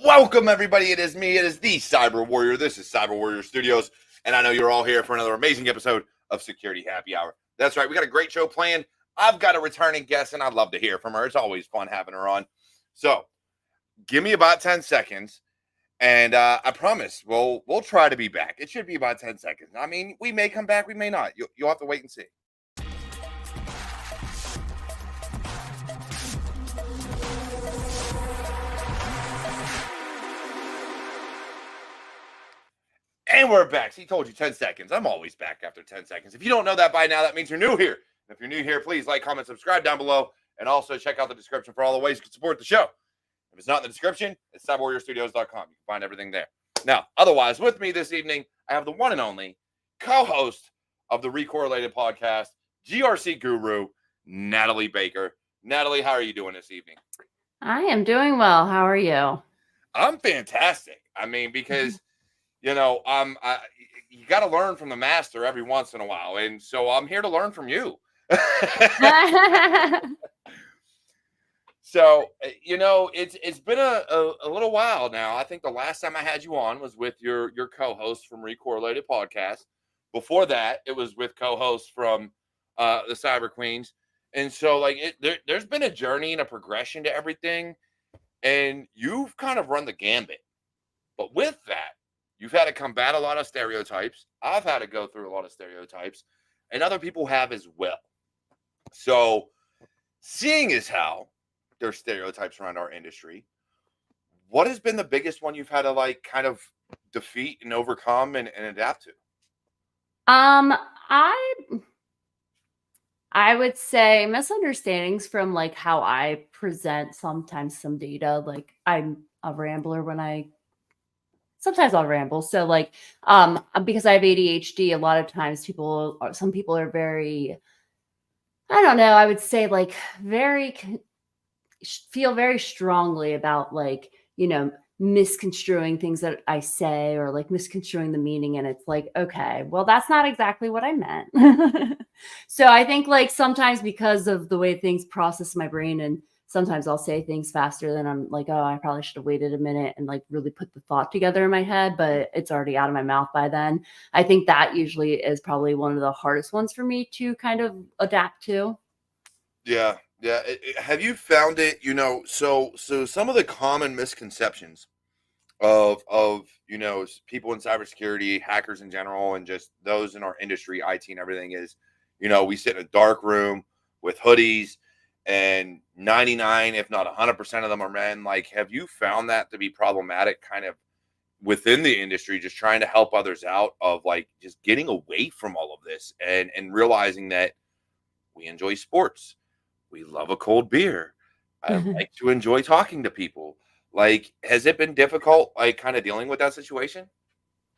Welcome, everybody. It is me. It is the Cyber Warrior. This is Cyber Warrior Studios, and I know you're all here for another amazing episode of Security Happy Hour. That's right. We got a great show planned. I've got a returning guest, and I'd love to hear from her. It's always fun having her on. So give me about 10 seconds, and I promise we'll try to be back. It should be about 10 seconds. I mean, we may come back. We may not. You'll have to wait and see. And we're back. See, told you 10 seconds. I'm always back after 10 seconds. If you don't know that by now, that means you're new here. If you're new here, please like, comment, subscribe down below. And also check out the description for all the ways you can support the show. If it's not in the description, it's cyberwarriorstudios.com. You can find everything there. Now, otherwise, with me this evening, I have the one and only co-host of the Re-correlated podcast, GRC guru, Nathalie Baker. Nathalie, how are you doing this evening? I am doing well. How are you? I'm fantastic. I mean, because... you know, you got to learn from the master every once in a while. And so I'm here to learn from you. So, you know, it's been a little while now. I think the last time I had you on was with your co-host from Re-correlated podcast. Before that, it was with co-hosts from the Cyber Queens. And so, like, there's been a journey and a progression to everything. And you've kind of run the gambit. But with that, you've had to combat a lot of stereotypes. I've had to go through a lot of stereotypes, and other people have as well. So, seeing as how there's stereotypes around our industry, what has been the biggest one you've had to like kind of defeat and overcome and adapt to? I would say misunderstandings from like how I present sometimes some data. Like I'm a rambler sometimes I'll ramble. So like, because I have ADHD, a lot of times some people are very, I don't know, I would say like feel very strongly about like, you know, misconstruing things that I say or like misconstruing the meaning. And it's like, okay, well, that's not exactly what I meant. So I think like sometimes because of the way things process my brain, and sometimes I'll say things faster than I'm like, oh, I probably should have waited a minute and like really put the thought together in my head, but it's already out of my mouth by then. I think that usually is probably one of the hardest ones for me to kind of adapt to. Yeah. Yeah. Have you found it, you know, so some of the common misconceptions of, you know, people in cybersecurity, hackers in general, and just those in our industry, IT and everything is, you know, we sit in a dark room with hoodies, and 99, if not 100% of them are men. Like, have you found that to be problematic kind of within the industry, just trying to help others out of like just getting away from all of this and realizing that we enjoy sports. We love a cold beer. I like to enjoy talking to people. Like, has it been difficult, like kind of dealing with that situation?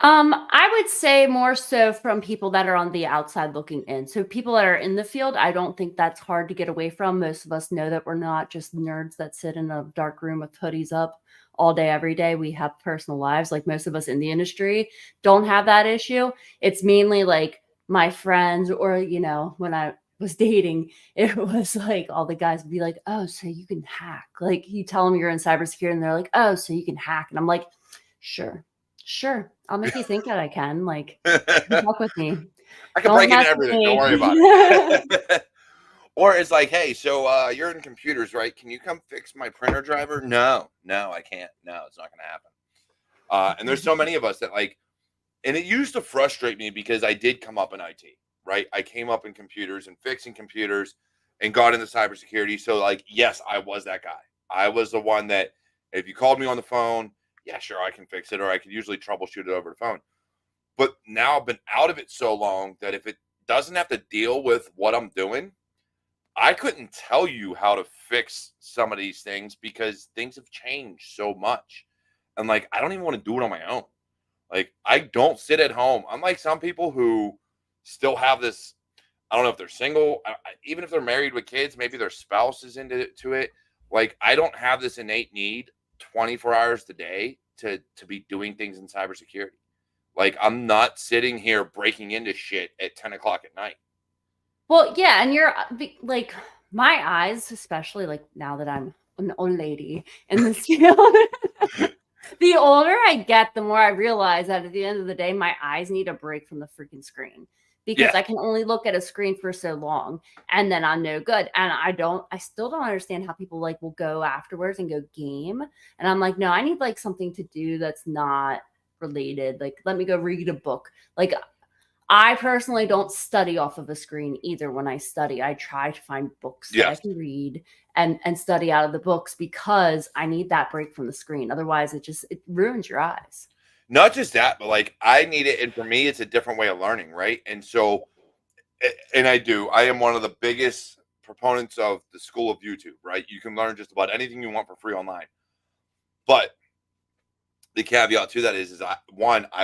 I would say more so from people that are on the outside looking in. So people that are in the field, I don't think that's hard to get away from. Most of us know that we're not just nerds that sit in a dark room with hoodies up all day, every day. We have personal lives. Like most of us in the industry don't have that issue. It's mainly like my friends, or, you know, when I was dating, it was like all the guys would be like, oh, so you can hack. Like you tell them you're in cybersecurity and they're like, oh, so you can hack. And I'm like, sure. I'll make you think that I can. Like, talk with me. I can break into everything. Don't worry about it. Or it's like, hey, so you're in computers, right? Can you come fix my printer driver? No, I can't. No, it's not going to happen. And there's so many of us that like, and it used to frustrate me because I did come up in IT, right? I came up in computers and fixing computers and got into cybersecurity. So like, yes, I was that guy. I was the one that if you called me on the phone, yeah, sure, I can fix it, or I could usually troubleshoot it over the phone. But now I've been out of it so long that if it doesn't have to deal with what I'm doing, I couldn't tell you how to fix some of these things because things have changed so much. And like, I don't even want to do it on my own. Like, I don't sit at home. Unlike some people who still have this, I don't know if they're single, even if they're married with kids, maybe their spouse is into it. Like, I don't have this innate need 24 hours a day to be doing things in cybersecurity. Like, I'm not sitting here breaking into shit at 10 o'clock at night. Well, yeah, and you're like my eyes, especially like now that I'm an old lady in this field. The older I get, the more I realize that at the end of the day, my eyes need a break from the freaking screen because Yeah. I can only look at a screen for so long and then I'm no good. And I still don't understand how people like will go afterwards and go game. And I'm like, no, I need like something to do that's not related. Like, let me go read a book. Like, I personally don't study off of a screen either. When I study, I try to find books that I Yes. can read and study out of the books because I need that break from the screen. Otherwise, it ruins your eyes. Not just that, but like I need it. And for me, it's a different way of learning, right? And so, and I am one of the biggest proponents of the school of YouTube, right? You can learn just about anything you want for free online. But the caveat to that is I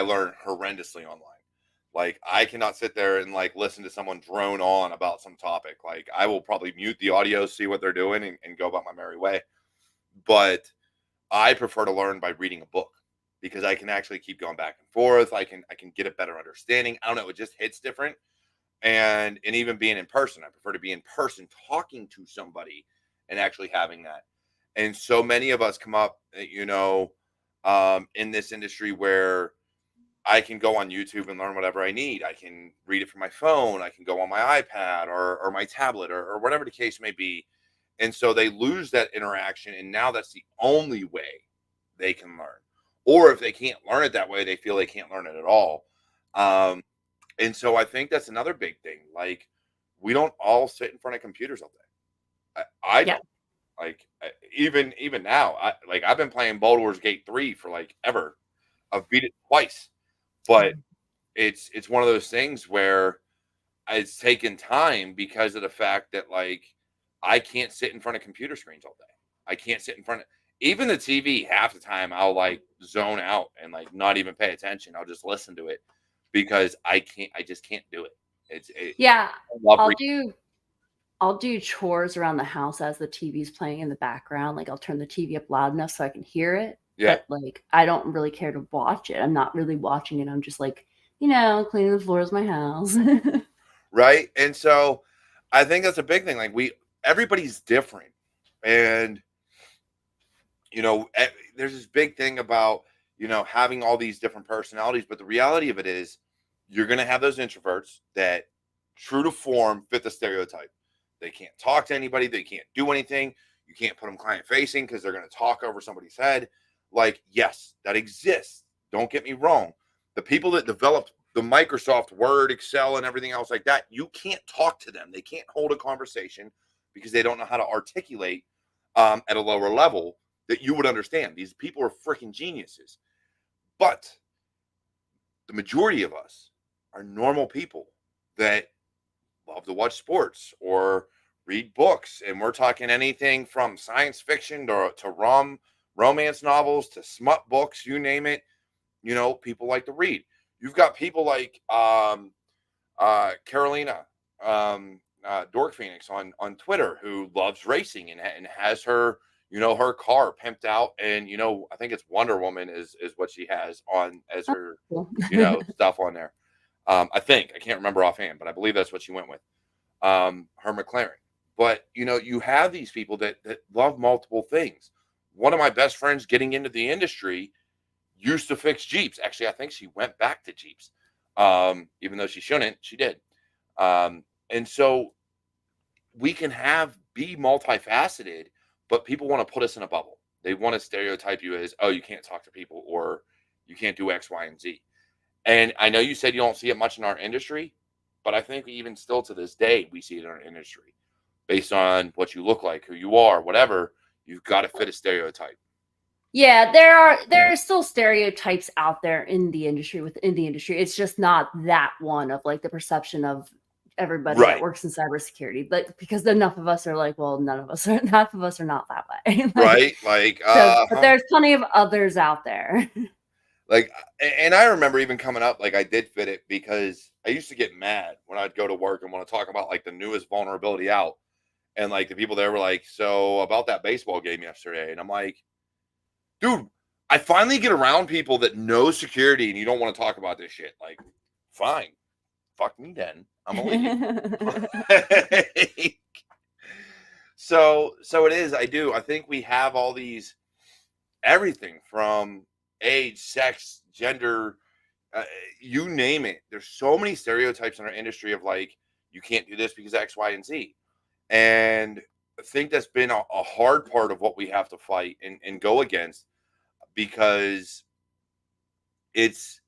learn horrendously online. Like, I cannot sit there and like listen to someone drone on about some topic. Like, I will probably mute the audio, see what they're doing, and go about my merry way. But I prefer to learn by reading a book because I can actually keep going back and forth. I can get a better understanding. I don't know, it just hits different. And even being in person, I prefer to be in person talking to somebody and actually having that. And so many of us come up, in this industry where I can go on YouTube and learn whatever I need. I can read it from my phone. I can go on my iPad or my tablet or whatever the case may be. And so they lose that interaction. And now that's the only way they can learn. Or if they can't learn it that way, they feel they can't learn it at all. And so I think that's another big thing. Like, we don't all sit in front of computers all day. I Yeah. don't. Like, even now, I've been playing Baldur's Gate 3 for like ever. I've beat it twice. But it's one of those things where it's taken time because of the fact that like I can't sit in front of computer screens all day. I can't sit in front of even the TV. Half the time I'll like zone out and like not even pay attention. I'll just listen to it because I just can't do it. Yeah. I love I'll do chores around the house as the TV's playing in the background. Like, I'll turn the TV up loud enough so I can hear it. Yeah. But like, I don't really care to watch it. I'm not really watching it. I'm just like, cleaning the floors of my house. Right. And so I think that's a big thing. Like, everybody's different. And there's this big thing about, having all these different personalities. But the reality of it is you're going to have those introverts that, true to form, fit the stereotype. They can't talk to anybody. They can't do anything. You can't put them client facing because they're going to talk over somebody's head. Like, yes, that exists. Don't get me wrong. The people that developed the Microsoft Word, Excel, and everything else like that, you can't talk to them. They can't hold a conversation because they don't know how to articulate at a lower level that you would understand. These people are freaking geniuses. But the majority of us are normal people that love to watch sports or read books. And we're talking anything from science fiction to romance novels to smut books, you name it. People like to read. You've got people like Carolina Dork Phoenix on Twitter who loves racing and has her her car pimped out, and I think it's Wonder Woman is what she has on as her stuff on there. I can't remember offhand, but I believe that's what she went with. Her McLaren. But you have these people that love multiple things. One of my best friends getting into the industry used to fix Jeeps. Actually, I think she went back to Jeeps. Even though she shouldn't, she did. And so we can be multifaceted, but people want to put us in a bubble. They want to stereotype you as, oh, you can't talk to people or you can't do X, Y, and Z. And I know you said you don't see it much in our industry, but I think even still to this day, we see it in our industry. Based on what you look like, who you are, whatever, you've got to fit a stereotype. Yeah, there are still stereotypes out there in the industry, within the industry. It's just not that one of like the perception of everybody that works in cybersecurity. But because enough of us are like, well, enough of us are not that way. Right. But there's plenty of others out there. Like, and I remember even coming up, like I did fit it because I used to get mad when I'd go to work and want to talk about like the newest vulnerability out. And like the people there were like, so about that baseball game yesterday. And I'm like, dude, I finally get around people that know security and you don't want to talk about this shit. Like, fine, fuck me then. I'm gonna leave. So it is. I do. I think we have all these everything from age, sex, gender, you name it. There's so many stereotypes in our industry of like, you can't do this because X, Y, and Z. And I think that's been a hard part of what we have to fight and go against because it's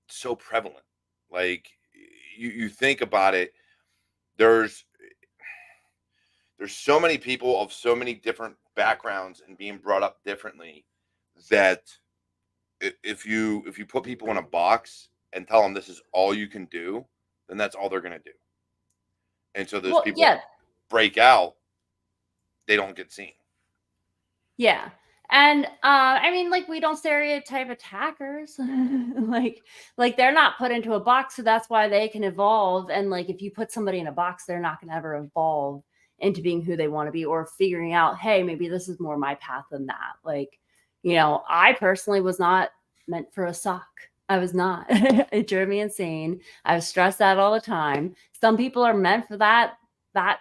so prevalent. Like you think about it, there's so many people of so many different backgrounds and being brought up differently that if you put people in a box and tell them this is all you can do, then that's all they're going to do. And so those Well, people yeah, break out, they don't get seen. yeah. And I mean, like, we don't stereotype attackers. like they're not put into a box, so that's why they can evolve. And like, if you put somebody in a box, they're not going to ever evolve into being who they want to be or figuring out, hey, maybe this is more my path than that. Like, I personally was not meant for a sock. I was not. It drove me insane. I was stressed out all the time. Some people are meant for that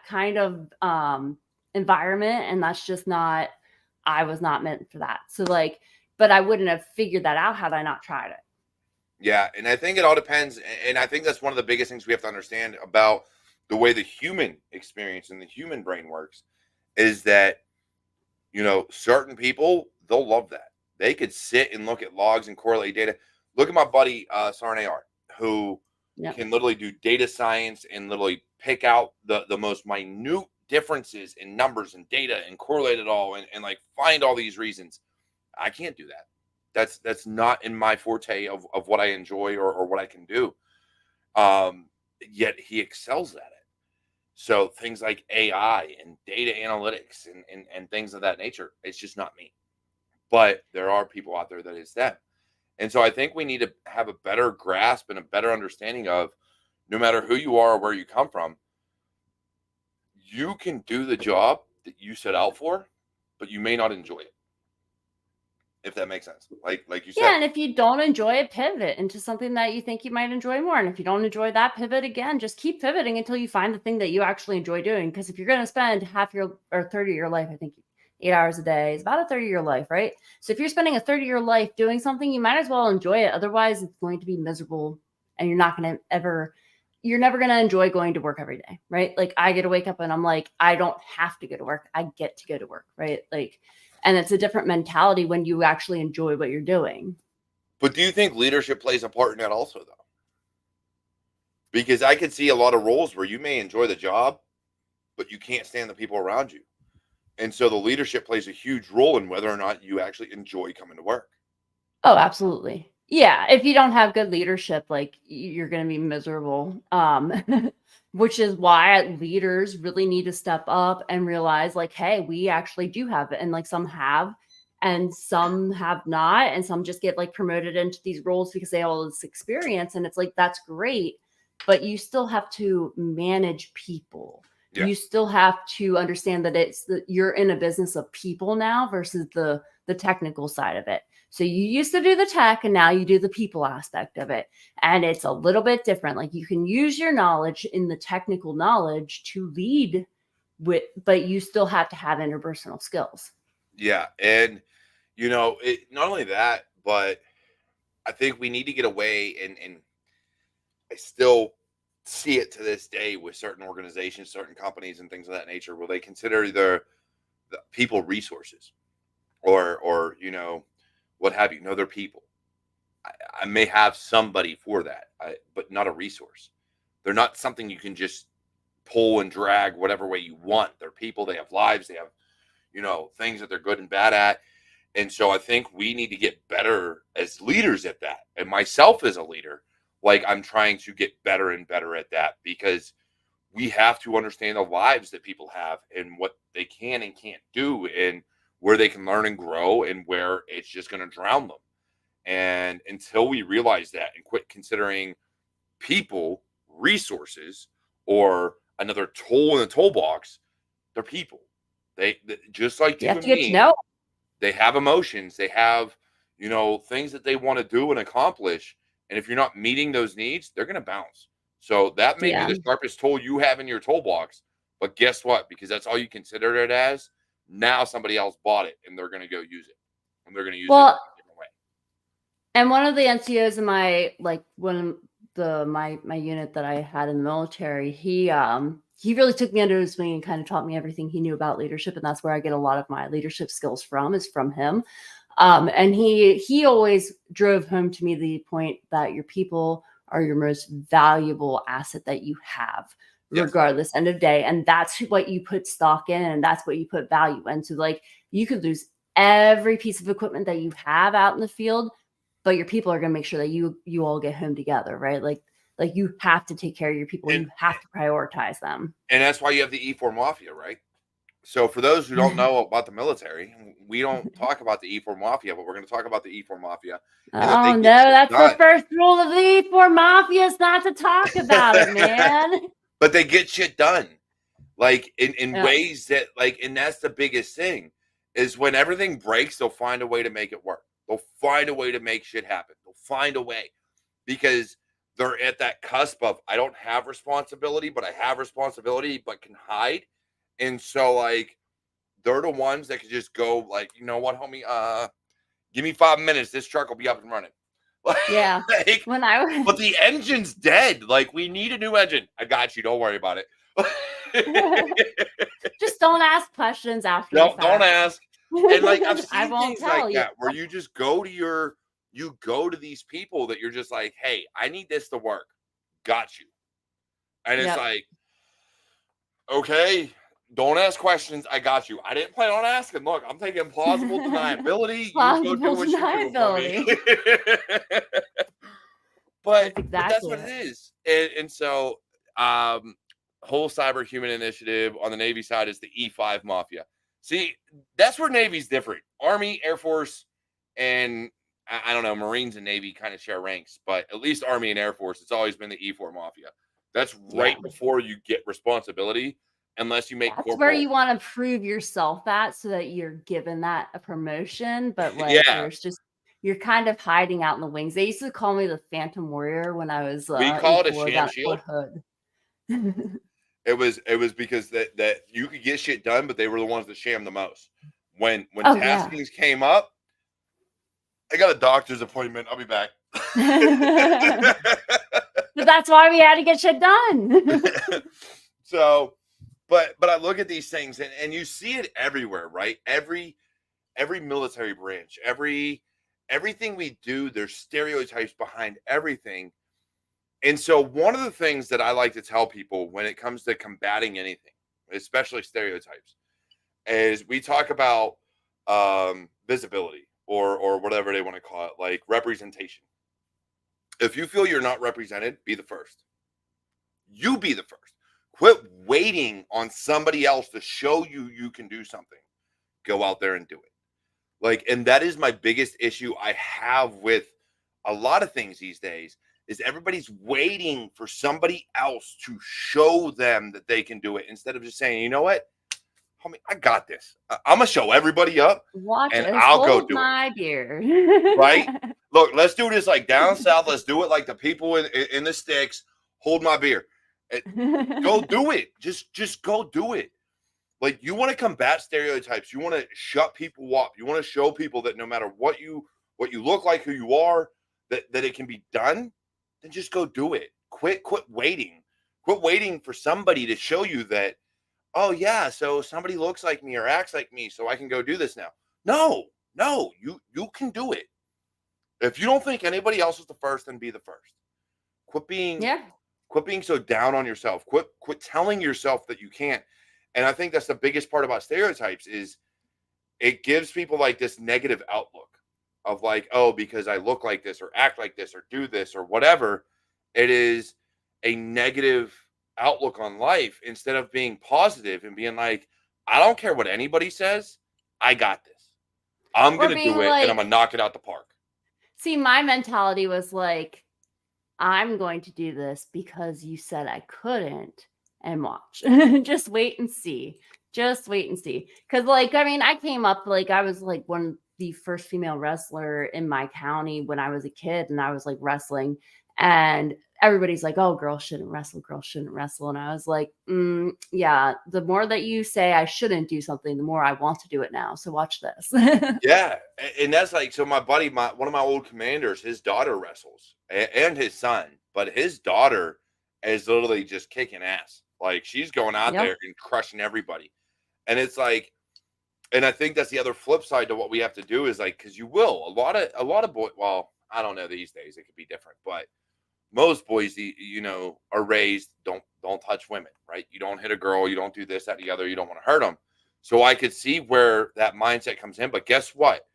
kind of environment, and that's just not. I was not meant for that. So like, but I wouldn't have figured that out had I not tried it. Yeah, and I think it all depends, and I think that's one of the biggest things we have to understand about the way the human experience and the human brain works is that certain people, they'll love that. They could sit and look at logs and correlate data. Look at my buddy Sarnaar, who can literally do data science and literally pick out the most minute differences in numbers and data and correlate it all and like find all these reasons. I can't do that. That's not in my forte of what I enjoy or what I can do. Yet he excels at it. So things like AI and data analytics and things of that nature, it's just not me. But there are people out there that is them. And so I think we need to have a better grasp and a better understanding of no matter who you are or where you come from, you can do the job that you set out for, but you may not enjoy it. If that makes sense. Like you said. Yeah, and if you don't enjoy it, pivot into something that you think you might enjoy more. And if you don't enjoy that, pivot again. Just keep pivoting until you find the thing that you actually enjoy doing. Because if you're going to spend half your or 30 of your life, I think 8 hours a day is about a 30-year life, right? So if you're spending a 30-year life doing something, you might as well enjoy it. Otherwise, it's going to be miserable, and you're never going to enjoy going to work every day, right? Like, I get to wake up and I'm like, I don't have to go to work. I get to go to work, right? Like, and it's a different mentality when you actually enjoy what you're doing. But do you think leadership plays a part in that also, though? Because I could see a lot of roles where you may enjoy the job, but you can't stand the people around you. And so the leadership plays a huge role in whether or not you actually enjoy coming to work. Oh, absolutely. Yeah. If you don't have good leadership, like, you're going to be miserable. Which is why leaders really need to step up and realize, like, hey, we actually do have it. And like, some have, and some have not. And some just get like promoted into these roles because they have all this experience. And it's like, that's great. But you still have to manage people. Yeah. You still have to understand that you're in a business of people now versus the technical side of it. So you used to do the tech and now you do the people aspect of it. And it's a little bit different. Like, you can use your knowledge in the technical knowledge to lead with, but you still have to have interpersonal skills. Yeah. And, not only that, but I think we need to get away and I still see it to this day with certain organizations, certain companies and things of that nature where they consider the people resources or what have you. No, they're people. I may have somebody for that, but not a resource. They're not something you can just pull and drag whatever way you want. They're people. They have lives. They have, things that they're good and bad at. And so I think we need to get better as leaders at that. And myself as a leader, like, I'm trying to get better and better at that because we have to understand the lives that people have and what they can and can't do and where they can learn and grow and where it's just going to drown them. And until we realize that and quit considering people resources or another tool in the toolbox, they're people. They just like You you have to and get to me. know. They have emotions. They have, things that they want to do and accomplish. And if you're not meeting those needs, they're going to bounce. So that may be Yeah. the sharpest tool you have in your toolbox. But guess what? Because that's all you considered it as, now somebody else bought it and they're going to go use it. And they're going to use it in a different way. And one of the NCOs in my my unit that I had in the military, he really took me under his wing and kind of taught me everything he knew about leadership, and that's where I get a lot of my leadership skills is from him. And he always drove home to me the point that your people are your most valuable asset that you have, regardless, end of day. And that's what you put stock in, and that's what you put value in. So like, you could lose every piece of equipment that you have out in the field, but your people are going to make sure that you all get home together, right? Like you have to take care of your people, and you have to prioritize them. And that's why you have the E4 Mafia, right? So for those who don't know about the military, we don't talk about the E4 Mafia, but we're going to talk about the E4 Mafia. Oh no, that's the first rule of the E4 Mafia is not to talk about it, man. But they get shit done, like in ways that, like, and that's the biggest thing, is when everything breaks, they'll find a way to make it work. They'll find a way to make shit happen. They'll find a way, because they're at that cusp of, I don't have responsibility, but I have responsibility, but can hide. And so, like, they're the ones that can just go, like, you know what, homie, give me 5 minutes. This truck will be up and running. Yeah. Like, but the engine's dead. Like, we need a new engine. I got you. Don't worry about it. Just don't ask questions after. No, don't ask. And like, I've seen I won't things like you. that where you just go to these people that you're just like, hey, I need this to work. Got you. And it's like, okay, don't ask questions. I got you. I didn't plan on asking. Look, I'm taking plausible deniability. Plausible deniability. But that's what it is. And so, whole cyber human initiative on the Navy side is the E5 Mafia. See, that's where Navy's different. Army, Air Force, and I don't know, Marines and Navy kind of share ranks, but at least Army and Air Force, it's always been the E4 Mafia. That's right before you get responsibility, unless you make corporal. That's where you want to prove yourself at, so that you're given that a promotion. But like, there's just, you're kind of hiding out in the wings. They used to call me the Phantom Warrior when I was we call it a sham shield. It was because that you could get shit done, but they were the ones that shammed the most. When taskings came up, I got a doctor's appointment. I'll be back. But that's why we had to get shit done. So, but I look at these things and you see it everywhere, right? Every military branch, everything we do, there's stereotypes behind everything. And so one of the things that I like to tell people when it comes to combating anything, especially stereotypes, is we talk about visibility or whatever they want to call it, like representation. If you feel you're not represented, be the first. You be the first. Quit waiting on somebody else to show you can do something. Go out there and do it. Like, and that is my biggest issue I have with a lot of things these days, is everybody's waiting for somebody else to show them that they can do it, instead of just saying, you know what, homie, I got this. I'm going to show everybody up. I'll go do my beer. Right? Look, let's do this like down south. Let's do it like the people in the sticks. Hold my beer. Go do it. Just go do it. Like, you want to combat stereotypes. You want to shut people up. You want to show people that no matter what you look like, who you are, that it can be done. Then just go do it. Quit waiting. Quit waiting for somebody to show you that, oh yeah, so somebody looks like me or acts like me, so I can go do this now. No, you can do it. If you don't think anybody else is the first, then be the first. Quit being so down on yourself. Quit telling yourself that you can't. And I think that's the biggest part about stereotypes, is it gives people like this negative outlook of like, oh, because I look like this or act like this or do this or whatever. It is a negative outlook on life, instead of being positive and being like, I don't care what anybody says. I got this. I'm going to do it, and I'm going to knock it out the park. See, my mentality was like, I'm going to do this because you said I couldn't, and watch. Just wait and see. Just wait and see. Because, like, I mean, I came up, like, I was like one of the first female wrestler in my county when I was a kid, and I was like wrestling, and everybody's like, oh, girls shouldn't wrestle, girls shouldn't wrestle. And I was like, yeah, the more that you say I shouldn't do something, the more I want to do it now. So watch this. Yeah, and that's like, so my buddy, one of my old commanders, his daughter wrestles and his son, but his daughter is literally just kicking ass. Like, she's going out Yep. there and crushing everybody. And it's like, and I think that's the other flip side to what we have to do is like, because you will a lot of boys. Well, I don't know, these days it could be different, but most boys, you know, are raised don't touch women, right? You don't hit a girl, you don't do this, that, the other, you don't want to hurt them. So I could see where that mindset comes in. But guess what?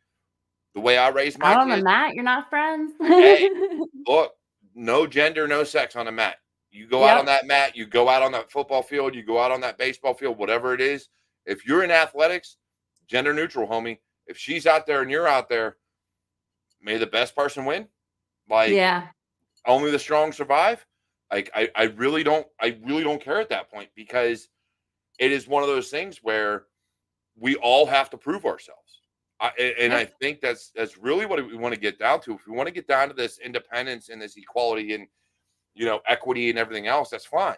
The way I raised my Out on the kids, mat, you're not friends. hey, look, no gender, no sex on the mat. You go out on Yep. that mat, you go out on that football field, you go out on that baseball field, whatever it is. If you're in athletics, gender neutral, homie. If she's out there and you're out there, may the best person win. Like, Yeah. only the strong survive. Like, I really don't care at that point, because it is one of those things where we all have to prove ourselves. And I Yep. think that's really what we want to get down to. If we want to get down to this independence and this equality and, you know, equity and everything else, that's fine.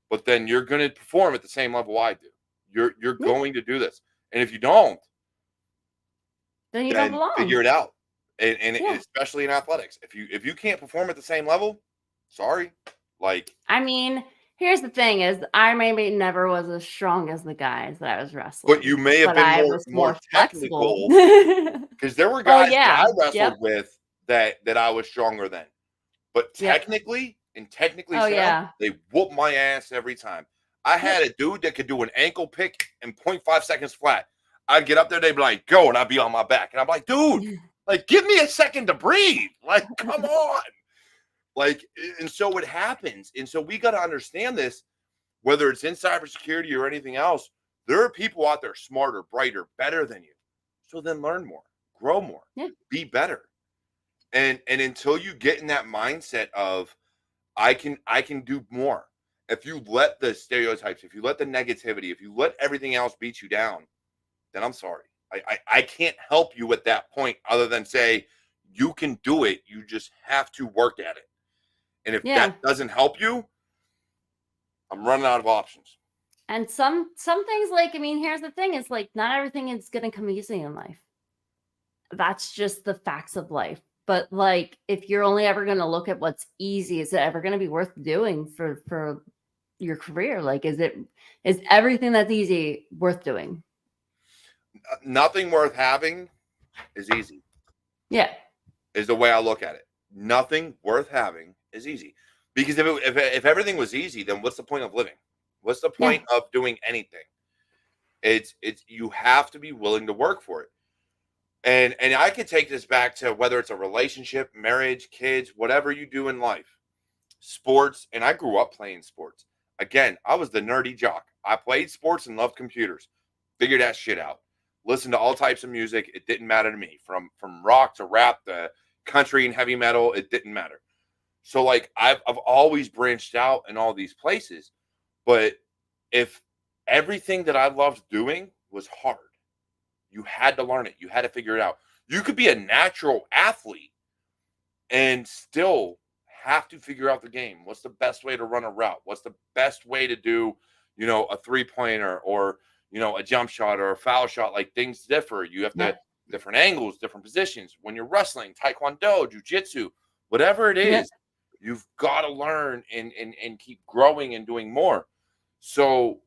But then you're going to perform at the same level I do. You're Yeah. going to do this, and if you don't, Then you don't then belong. figure it out. And Yeah. especially in athletics, if you can't perform at the same level, sorry. Like, I mean, here's the thing is I maybe never was as strong as the guys that I was but wrestling, you may have but been I was more more flexible. technical, because there were Oh, guys that I yeah. wrestled Yep. with that I was stronger than. But Yep. technically Oh, sound, yeah. they whoop my ass every time. I had Yep. a dude that could do an ankle pick in 0.5 seconds flat. I'd get up there, they'd be like, go, and I'd be on my back. And I'm like, dude, like, give me a second to breathe. Like, come on. Like, and so it happens. And so we got to understand this, whether it's in cybersecurity or anything else. There are people out there smarter, brighter, better than you. So then learn more, grow more, Yeah. be better. And until you get in that mindset of I can do more. If you let the stereotypes, if you let the negativity, if you let everything else beat you down, then I'm sorry. I can't help you at that point other than say you can do it. You just have to work at it. And if Yeah. that doesn't help you, I'm running out of options. And some things, like, I mean, here's the thing is like not everything is going to come easy in life. That's just the facts of life. But like if you're only ever going to look at what's easy, is it ever going to be worth doing for your career? Like is everything that's easy worth doing? Nothing worth having is easy. Yeah. Is the way I look at it. Nothing worth having is easy. Because if everything was easy, then what's the point of living? What's the point of doing anything? It's you have to be willing to work for it. And I could take this back to whether it's a relationship, marriage, kids, whatever you do in life, sports. And I grew up playing sports. Again, I was the nerdy jock. I played sports and loved computers. Figured that shit out. Listened to all types of music. It didn't matter to me. From rock to rap to country and heavy metal, it didn't matter. So like I've always branched out in all these places. But if everything that I loved doing was hard, you had to learn it. You had to figure it out. You could be a natural athlete and still have to figure out the game. What's the best way to run a route? What's the best way to do, you know, a 3-pointer or, you know, a jump shot or a foul shot? Like, things differ. You have to different angles, different positions. When you're wrestling, taekwondo, jiu-jitsu, whatever it is, you've got to learn and keep growing and doing more. So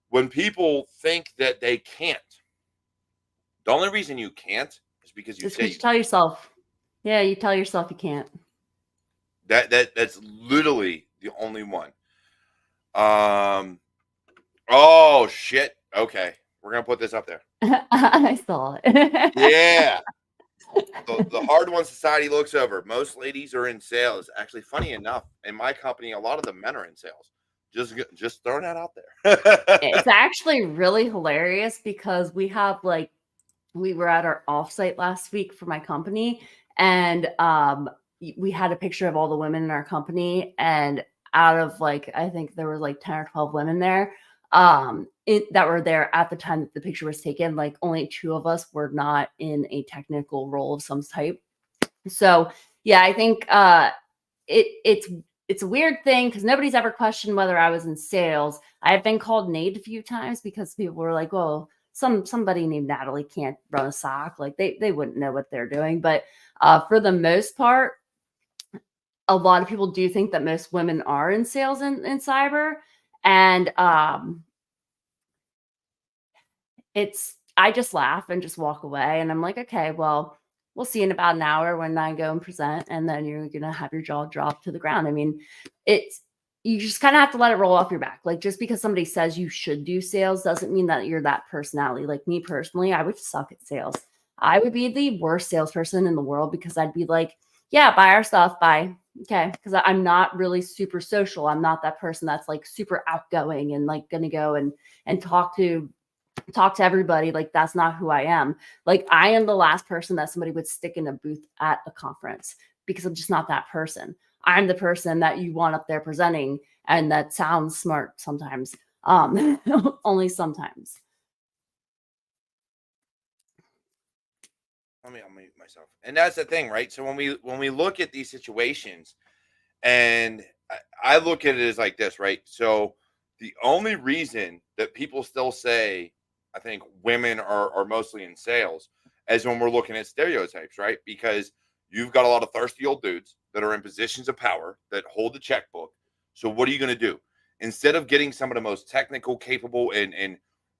when people think that they can't, the only reason you can't is because you Just say you tell yourself. Yeah, you tell yourself you can't. that's literally the only one. Oh shit. Okay. We're gonna put this up there. I saw it. Yeah. The hard one society looks over. Most ladies are in sales. Actually, funny enough, in my company, a lot of the men are in sales. Just throwing that out there. It's actually really hilarious because we have like we were at our offsite last week for my company And we had a picture of all the women in our company, and out of like, I think there was like 10 or 12 women there that were there at the time that the picture was taken. Like only 2 of us were not in a technical role of some type. So yeah, I think it's a weird thing because nobody's ever questioned whether I was in sales. I have been called Nate a few times because people were like, "Well, somebody named Natalie can't run a SOC. Like they wouldn't know what they're doing." But for the most part, a lot of people do think that most women are in sales in cyber, and I just laugh and just walk away, and I'm like, okay, well, we'll see in about an hour when I go and present, and then you're gonna have your jaw drop to the ground. I mean, you just kind of have to let it roll off your back. Like just because somebody says you should do sales doesn't mean that you're that personality. Like me personally, I would suck at sales. I would be the worst salesperson in the world because I'd be like, yeah, buy our stuff, buy. Okay. Because I'm not really super social. I'm not that person that's like super outgoing and like gonna go and talk to everybody. Like that's not who I am. Like I am the last person that somebody would stick in a booth at a conference because I'm just not that person. I'm the person that you want up there presenting, and that sounds smart sometimes. Only sometimes. Let me unmute myself. And that's the thing, right? So when we look at these situations, and I look at it as like this, right? So the only reason that people still say, I think women are mostly in sales, as when we're looking at stereotypes, right? Because you've got a lot of thirsty old dudes that are in positions of power that hold the checkbook. So what are you going to do? Instead of getting some of the most technical, capable, and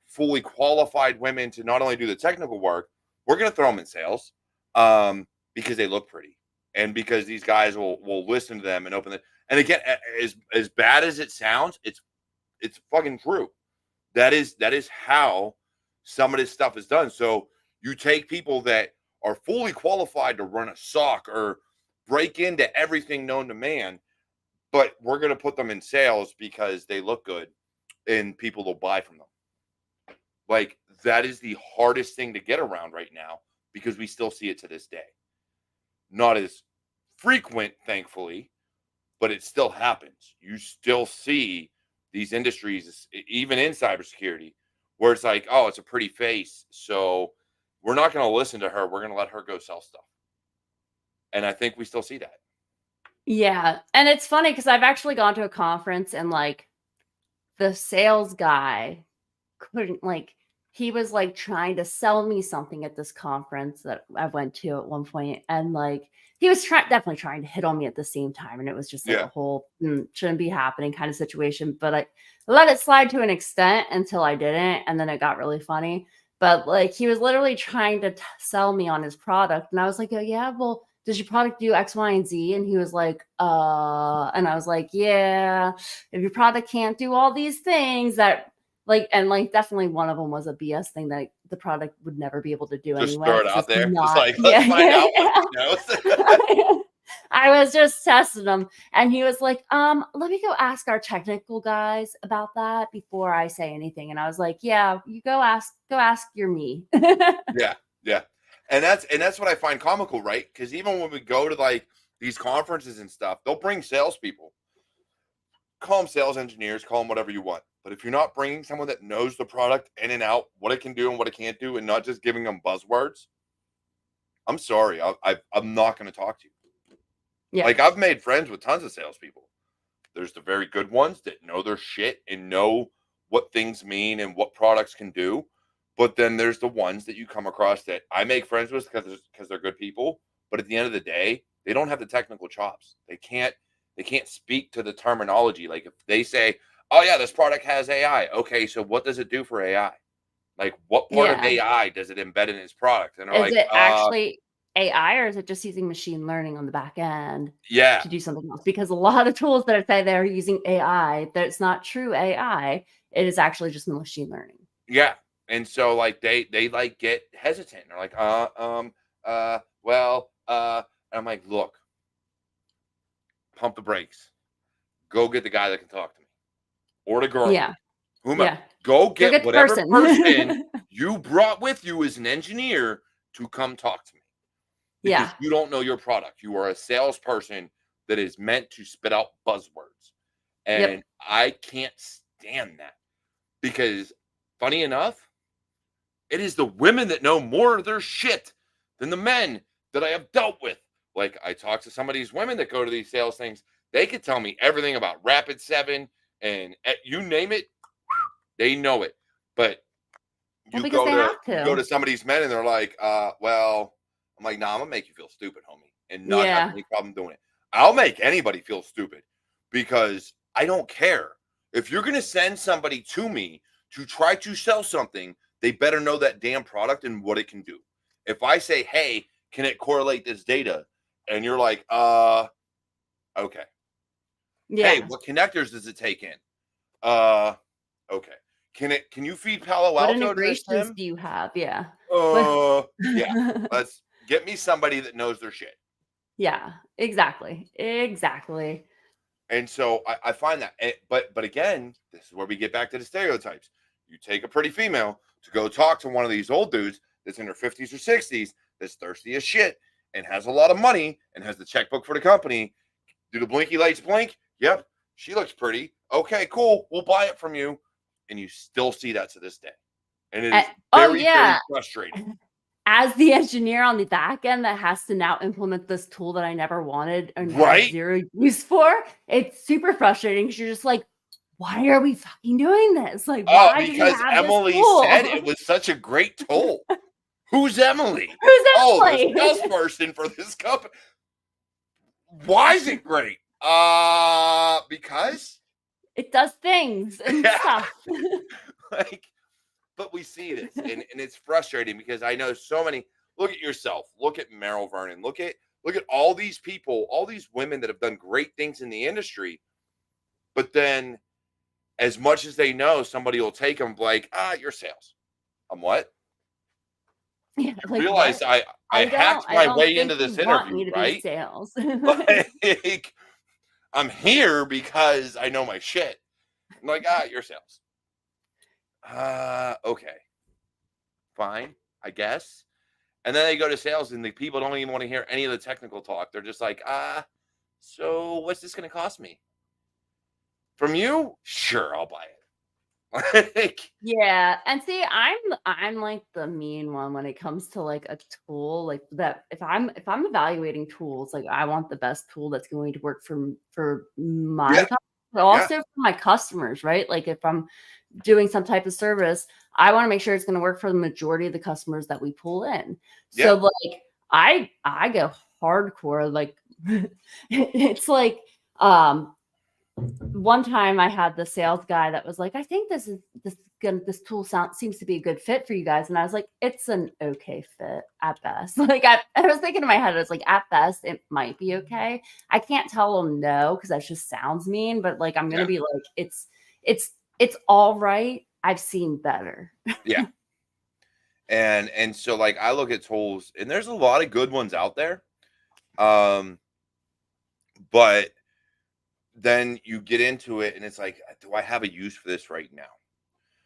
fully qualified women to not only do the technical work, we're going to throw them in sales because they look pretty and because these guys will listen to them and open it. And again, as bad as it sounds, it's fucking true. That is how some of this stuff is done. So you take people that are fully qualified to run a SOC or break into everything known to man, but we're going to put them in sales because they look good and people will buy from them. Like that is the hardest thing to get around right now because we still see it to this day. Not as frequent, thankfully, but it still happens. You still see these industries, even in cybersecurity, where it's like, oh, it's a pretty face, so we're not going to listen to her. We're going to let her go sell stuff. And I think we still see that. Yeah. And it's funny because I've actually gone to a conference and like the sales guy couldn't like, he was like trying to sell me something at this conference that I went to at one point, and like he was definitely trying to hit on me at the same time, and it was just like a whole shouldn't be happening kind of situation. But I let it slide to an extent until I didn't, and then it got really funny. But like he was literally trying to sell me on his product, and I was like, oh yeah, well, does your product do X, Y, and Z? And he was like, and I was like, yeah, if your product can't do all these things that like, and like definitely one of them was a BS thing that the product would never be able to do Just anyway. throw it out there. Not, just like, let's find out what he knows. I was just testing them, and he was like, let me go ask our technical guys about that before I say anything. And I was like, yeah, you go ask your me. Yeah. And that's what I find comical, right? Because even when we go to like these conferences and stuff, they'll bring salespeople. Call them sales engineers, call them whatever you want. But if you're not bringing someone that knows the product in and out, what it can do and what it can't do, and not just giving them buzzwords, I'm sorry, I'm not going to talk to you. Yeah. Like I've made friends with tons of salespeople. There's the very good ones that know their shit and know what things mean and what products can do. But then there's the ones that you come across that I make friends with because they're good people. But at the end of the day, they don't have the technical chops. They can't speak to the terminology. Like if they say, oh yeah, this product has AI. Okay, so what does it do for AI? Like what part of AI does it embed in its product? And they're is it actually AI, or is it just using machine learning on the back end to do something else? Because a lot of tools that say they're using AI, that's not true AI. It is actually just machine learning. Yeah. And so like they like get hesitant. They're like, and I'm like, look, pump the brakes. Go get the guy that can talk to me. Or the girl. Yeah. Whomever. Go get whatever person you brought with you as an engineer to come talk to me. because Yeah. you don't know your product. You are a salesperson that is meant to spit out buzzwords. Yep. And I can't stand that because, funny enough, it is the women that know more of their shit than the men that I have dealt with. Like, I talk to some of these women that go to these sales things. They could tell me everything about Rapid7 and you name it, they know it. But Well, because they have you go to. to some of these men and they're like, well, I'm like, nah, I'm gonna make you feel stupid, homie, and not have Yeah. any problem doing it. I'll make anybody feel stupid because I don't care. If you're gonna send somebody to me to try to sell something, they better know that damn product and what it can do. If I say, hey, can it correlate this data? And you're like, okay. Hey, Yeah. what connectors does it take in? Okay. Can you feed Palo What Alto to this, integrations Tim? do you have? Yeah. But Yeah. Let's get me somebody that knows their shit. yeah, exactly. Exactly. And so I find that, but again, this is where we get back to the stereotypes. You take a pretty female to go talk to one of these old dudes that's in her 50s or 60s that's thirsty as shit and has a lot of money and has the checkbook for the company. Do the blinky lights blink? Yep. She looks pretty. Okay, cool. We'll buy it from you. And you still see that to this day. And it is Oh very, yeah. very frustrating. As the engineer on the back end that has to now implement this tool that I never wanted and had Right? zero use for, it's super frustrating because you're just like, why are we fucking doing this? Like, Oh, why do we because have this Emily said tool? it was such a great tool. Who's Emily? Who's Oh, the Emily? salesperson for this company. Why is it great? Because It does things and yeah, stuff. like, but we see this, and it's frustrating because I know so many. Look at yourself. Look at Meryl Vernon. Look at all these people, all these women that have done great things in the industry. But then, as much as they know, somebody will take them like, you're sales. I'm what? Yeah, You like realize what? I hacked I my don't way think into you this want interview, me to be right? sales. Like, I'm here because I know my shit. I'm like, you're sales. Okay, fine, I guess. And then they go to sales and the people don't even want to hear any of the technical talk. They're just like, so what's this going to cost me? From you? Sure, I'll buy it. Like, Yeah, and see, I'm like the mean one when it comes to like a tool like that. If I'm evaluating tools, like I want the best tool that's going to work for my yeah, company, but yeah, also for my customers, right? Like if I'm doing some type of service, I want to make sure it's going to work for the majority of the customers that we pull in. yeah, So like I go hardcore. Like it's like one time I had the sales guy that was like, I think this tool seems to be a good fit for you guys. And I was like, it's an okay fit at best. Like I was thinking in my head, I was like, at best, it might be okay. I can't tell them no because that just sounds mean, but like I'm gonna yeah, be like, it's all right. I've seen better. yeah. And so like I look at tools and there's a lot of good ones out there. Um, but then you get into it and it's like, do I have a use for this right now?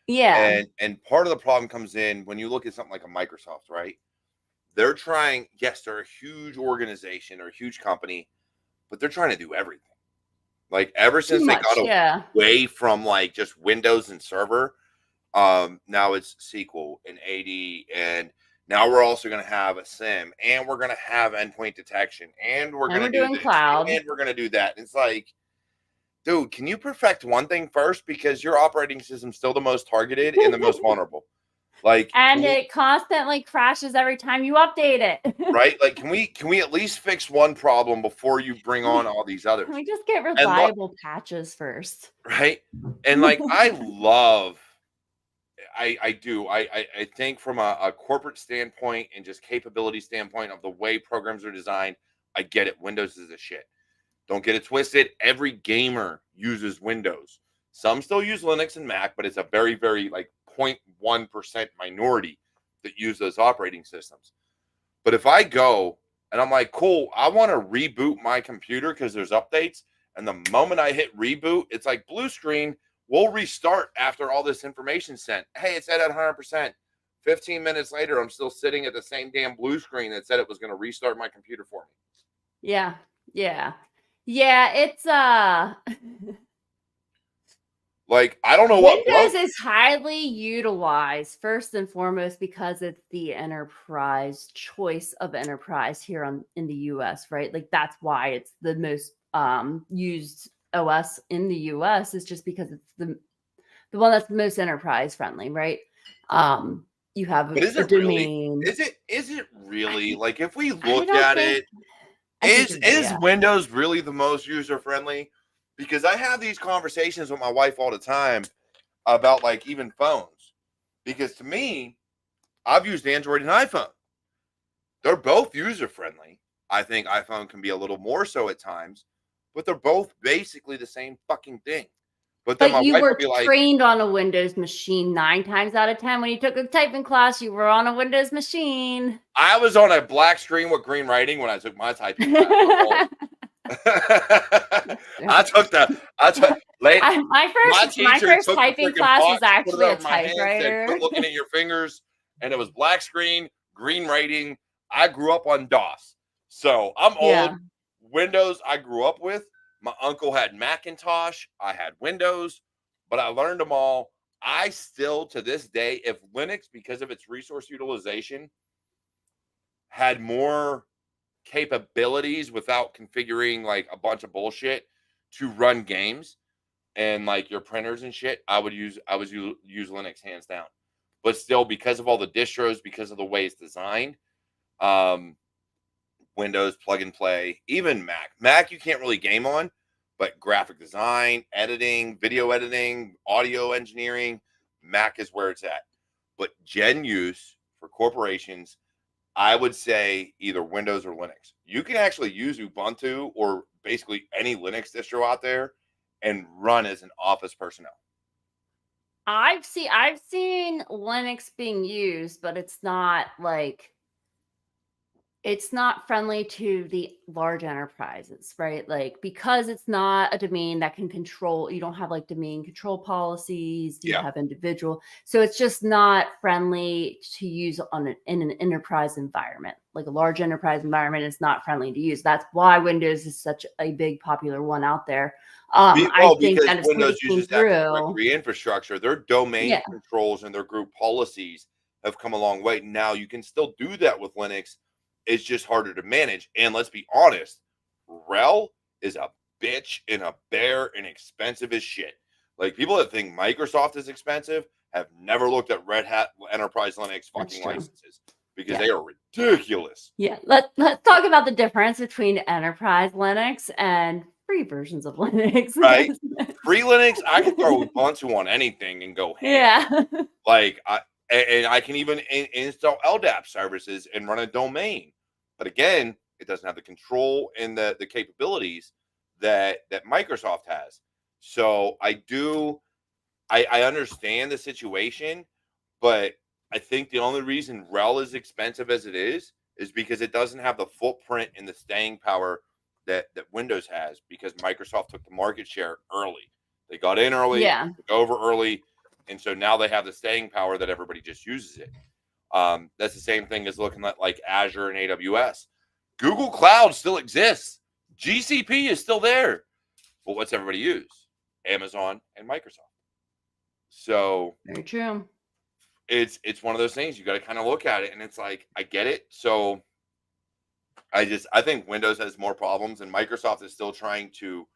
Yeah. And part of the problem comes in when you look at something like a Microsoft, right? They're trying, yes, they're a huge organization or a huge company, but they're trying to do everything. Like ever Too since they much. got Yeah. away from like just Windows and server, now it's SQL and AD, and now we're also going to have a SIM, and we're going to have endpoint detection, and we're And going we're to do doing this, cloud. and we're going to do that. And it's like, dude, can you perfect one thing first because your operating system's still the most targeted and the most vulnerable? Like, can And we, it constantly crashes every time you update it. right? Like, can we at least fix one problem before you bring on all these Can others? we just get And look, reliable patches first? right? And like, I love, I do. I think from a corporate standpoint and just capability standpoint of the way programs are designed, I get it. Windows is a shit. Don't get it twisted. Every gamer uses Windows. Some still use Linux and Mac, but it's a very, very like 0.1% minority that use those operating systems. But if I go and I'm like, cool, I want to reboot my computer because there's updates. And the moment I hit reboot, it's like blue screen. We'll restart after all this information sent. Hey, it's at 100%. 15 minutes later, I'm still sitting at the same damn blue screen that said it was going to restart my computer for me. Yeah. Yeah. Yeah. It's Like, I don't know what Windows broke. is highly utilized first and foremost because it's the enterprise choice of enterprise here in the US, right? Like that's why it's the most used OS in the US is just because it's the one that's the most enterprise friendly, right? You have But is a it really? domain. Is it really? Like, if we I look don't at think it, I think you're right, is yeah. Windows really the most user friendly? Because I have these conversations with my wife all the time about like even phones. Because to me, I've used Android and iPhone. They're both user friendly. I think iPhone can be a little more so at times, but they're both basically the same fucking thing. But then But my you wife will were be like, trained on a Windows machine 9 times out of 10. When you took a typing class, you were on a Windows machine. I was on a black screen with green writing when I took my typing class. I took my my teacher first took the typing freaking class was box, put it actually a over my hand, said, typewriter. quit looking at your fingers. And it was black screen, green writing. I grew up on DOS. So I'm old. Yeah. Windows, I grew up with. My uncle had Macintosh. I had Windows, but I learned them all. I still, to this day, if Linux, because of its resource utilization, had more capabilities without configuring like a bunch of bullshit to run games and like your printers and shit, I would use Linux hands down. But still, because of all the distros, because of the way it's designed, Windows plug and play, even Mac you can't really game on, but graphic design, editing, video editing, audio engineering, Mac is where it's at. But gen use for corporations, I would say either Windows or Linux. You can actually use Ubuntu or basically any Linux distro out there and run as an office personnel. I've seen Linux being used, but it's not friendly to the large enterprises, right? Like because it's not a domain that can control, you don't have like domain control policies, you Yeah. have individual. So it's just not friendly to use in an enterprise environment. Like a large enterprise environment is not friendly to use. That's why Windows is such a big popular one out there. I think Because that if Windows somebody came uses Active through, Directory infrastructure, their domain yeah, controls and their group policies have come a long way. Now you can still do that with Linux. It's just harder to manage. And let's be honest, RHEL is a bitch and a bear and expensive as shit. Like people that think Microsoft is expensive have never looked at Red Hat Enterprise Linux fucking licenses because they are ridiculous. Yeah, let's talk about the difference between enterprise Linux and free versions of Linux. Right? Free Linux, I can throw Ubuntu on anything and go ham. Yeah. Like I can even install LDAP services and run a domain. But again, it doesn't have the control and the capabilities that Microsoft has. So I understand the situation, but I think the only reason RHEL is expensive as it is because it doesn't have the footprint and the staying power that Windows has because Microsoft took the market share early. They got in early, Yeah. took over early, and so now they have the staying power that everybody just uses it. That's the same thing as looking at like Azure and AWS. Google Cloud still exists. GCP is still there. But what's everybody use? Amazon and Microsoft. So Very true. it's one of those things you got to kind of look at it and it's like I get it. So I think Windows has more problems and Microsoft is still trying to,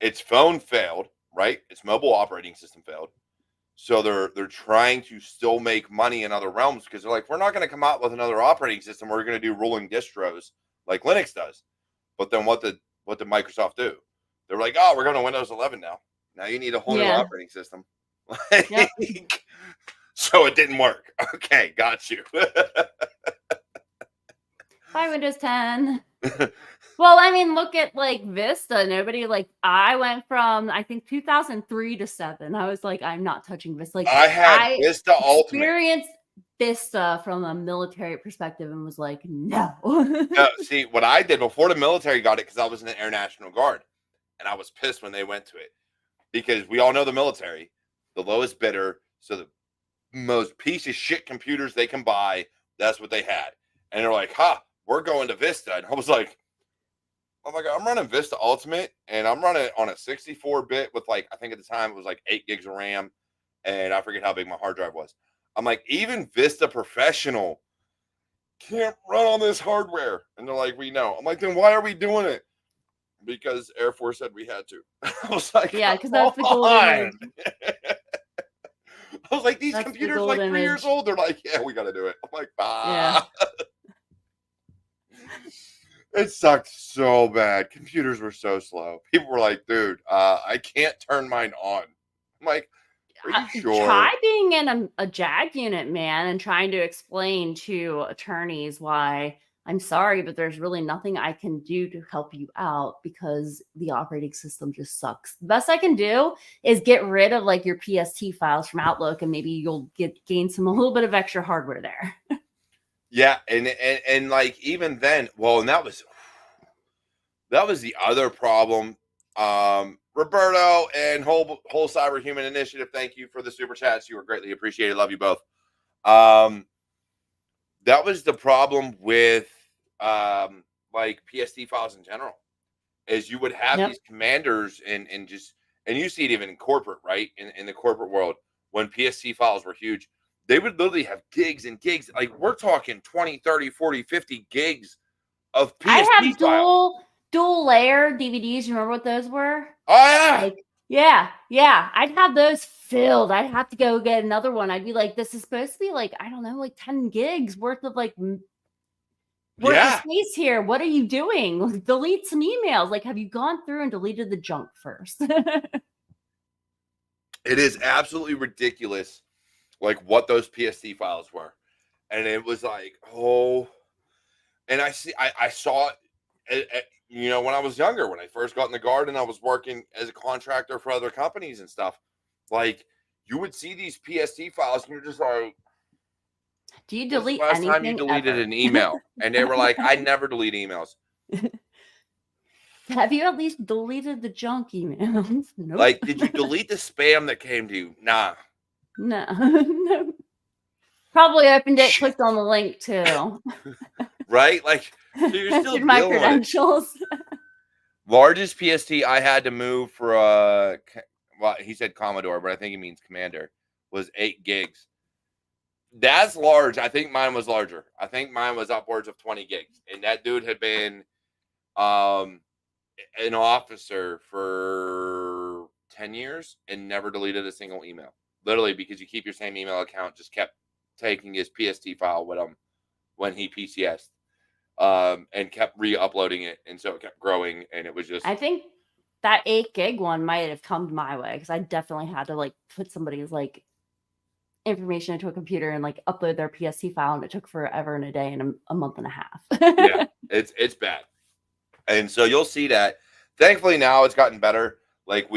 its phone failed, right? Its mobile operating system failed. So they're trying to still make money in other realms because they're like, we're not going to come out with another operating system. We're going to do rolling distros like Linux does. But then what did Microsoft do? They're like, oh, we're going to Windows 11 now. Now you need a whole new operating system. Yep. So it didn't work. Okay, got you. Bye, Windows 10. Well, I mean, look at like Vista. Nobody I went from I think 2003 to 7. I was like, I'm not touching Vista. Like I had Vista Ultimate. Experienced Vista from a military perspective and was like, no. See, what I did before the military got it because I was in the Air National Guard, and I was pissed when they went to it because we all know the military, the lowest bidder. So most piece of shit computers they can buy. That's what they had. And they're like, we're going to Vista. And I was like, oh my God, I'm running Vista Ultimate and I'm running it on a 64-bit with like, I think at the time it was like 8 gigs of RAM. And I forget how big my hard drive was. I'm like, even Vista Professional can't run on this hardware. And they're like, we know. I'm like, then why are we doing it? Because Air Force said we had to. I was like, yeah, because that's the golden age. I was like, these That's computers like 3 years old. They're like, yeah, we got to do it. I'm like, Yeah. It sucked so bad. Computers were so slow. People were like, dude, I can't turn mine on. I'm like, are you sure? Try being in a JAG unit, man, and trying to explain to attorneys why I'm sorry, but there's really nothing I can do to help you out because the operating system just sucks. The best I can do is get rid of like your PST files from Outlook, and maybe you'll gain a little bit of extra hardware there. Yeah, and like even then, well, and that was the other problem. Roberto and whole Cyber Human Initiative, thank you for the super chats. You were greatly appreciated. Love you both. That was the problem with like PST files in general, is you would have these commanders and you see it even in corporate, right? In the corporate world, when PST files were huge, they would literally have gigs and gigs. Like we're talking 20, 30, 40, 50 gigs of PST files. I have dual layer DVDs. You remember what those were? Oh yeah. Like, yeah. I'd have those filled. I'd have to go get another one. I'd be like, this is supposed to be like, I don't know, like 10 gigs worth of like worth of space here. What are you doing? Like, delete some emails. Like, have you gone through and deleted the junk first? It is absolutely ridiculous, like what those PST files were. And it was like, oh, and I saw it, you know, when I was younger, when I first got in the Guard and I was working as a contractor for other companies and stuff, like you would see these PST files and you're just like, do you delete last anything time you deleted ever? an email? And they were like, I never delete emails. Have you at least deleted the junk emails? Nope. Like, did you delete the spam that came to you? Nah. No. Probably opened it, clicked on the link too. Right? Like, so you're still my credentials. Largest PST I had to move for well, he said Commodore, but I think he means Commander, was 8 gigs. That's large. I think mine was larger. I think mine was upwards of 20 gigs. And that dude had been an officer for 10 years and never deleted a single email. Literally, because you keep your same email account, just kept taking his PST file with him when he PCS'd, and kept re-uploading it. And so it kept growing, and it was just... I think that 8 gig one might have come my way, because I definitely had to like put somebody's like information into a computer and like upload their PST file, and it took forever and a day and a month and a half. Yeah, it's bad. And so you'll see that. Thankfully now it's gotten better. Like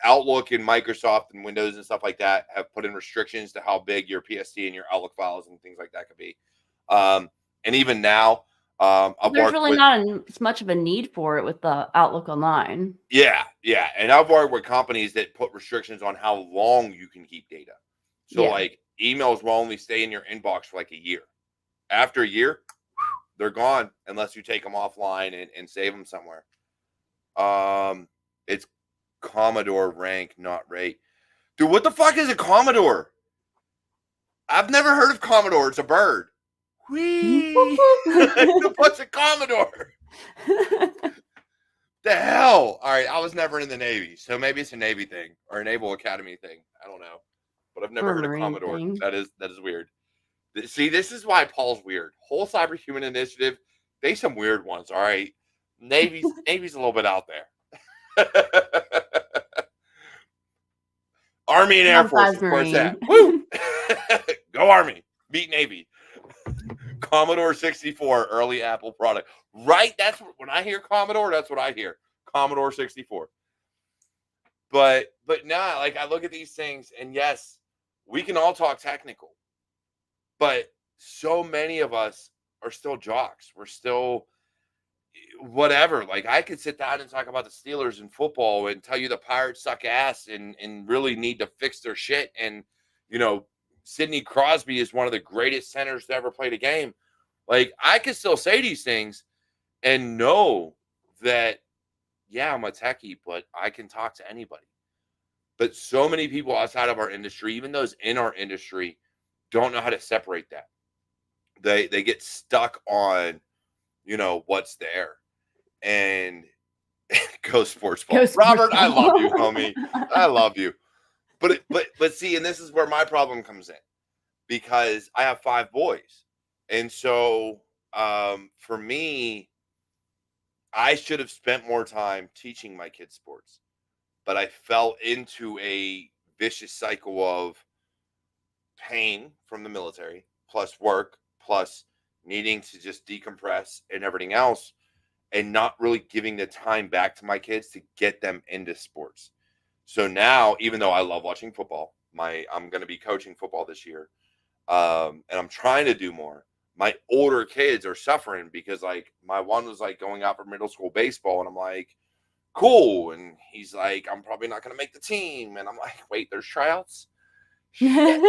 Outlook and Microsoft and Windows and stuff like that have put in restrictions to how big your PST and your Outlook files and things like that could be. And even now, there's really not as much of a need for it with the Outlook Online. Yeah. And I've worked with companies that put restrictions on how long you can keep data. So like emails will only stay in your inbox for like a year. After a year, they're gone unless you take them offline and save them somewhere. It's Commodore rank, not rate. Dude, what the fuck is a Commodore? I've never heard of Commodore. It's a bird. Whee! What's a Commodore? The hell? All right, I was never in the Navy, so maybe it's a Navy thing or a Naval Academy thing. I don't know, but I've never heard of Commodore. Thing. That is weird. See, this is why Paul's weird. Whole Cyber Human Initiative, they some weird ones. All right, Navy's a little bit out there. Army and Air Force, where's that? Woo! Go Army, beat Navy. Commodore 64, early Apple product. Right? That's when I hear Commodore, that's what I hear. Commodore 64. But nah, like I look at these things, and yes, we can all talk technical, but so many of us are still jocks. We're still whatever. Like I could sit down and talk about the Steelers in football and tell you the Pirates suck ass and really need to fix their shit. And Sidney Crosby is one of the greatest centers to ever play the game. Like, I can still say these things and know that, yeah, I'm a techie, but I can talk to anybody. But so many people outside of our industry, even those in our industry, don't know how to separate that. They get stuck on, what's there. And go sports ball. Go sports Robert, I ball. love you, homie. I love you. But see, and this is where my problem comes in, because I have 5 boys. And so for me, I should have spent more time teaching my kids sports. But I fell into a vicious cycle of pain from the military, plus work, plus needing to just decompress and everything else, and not really giving the time back to my kids to get them into sports. So now, even though I love watching football, I'm going to be coaching football this year, and I'm trying to do more. My older kids are suffering because, like, my one was like going out for middle school baseball, and I'm like, cool. And he's like, I'm probably not going to make the team. And I'm like, wait, there's tryouts? Shit.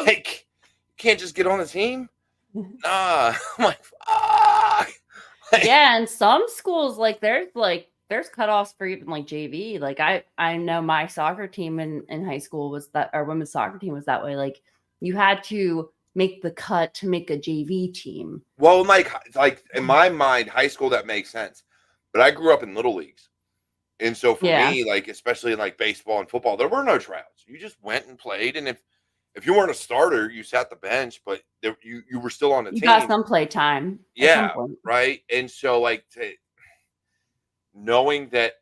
Like, you can't just get on the team? Nah. I'm like, fuck. Yeah, and some schools, there's cutoffs for even like JV. Like I know my soccer team in high school was that, our women's soccer team was that way. Like, you had to make the cut to make a JV team. Well, like in my mind, high school, that makes sense. But I grew up in little leagues. And so for me, like, especially in like baseball and football, there were no tryouts. You just went and played. And if you weren't a starter, you sat the bench, but you were still on the team. You got some play time. Yeah, right. And so, like, knowing that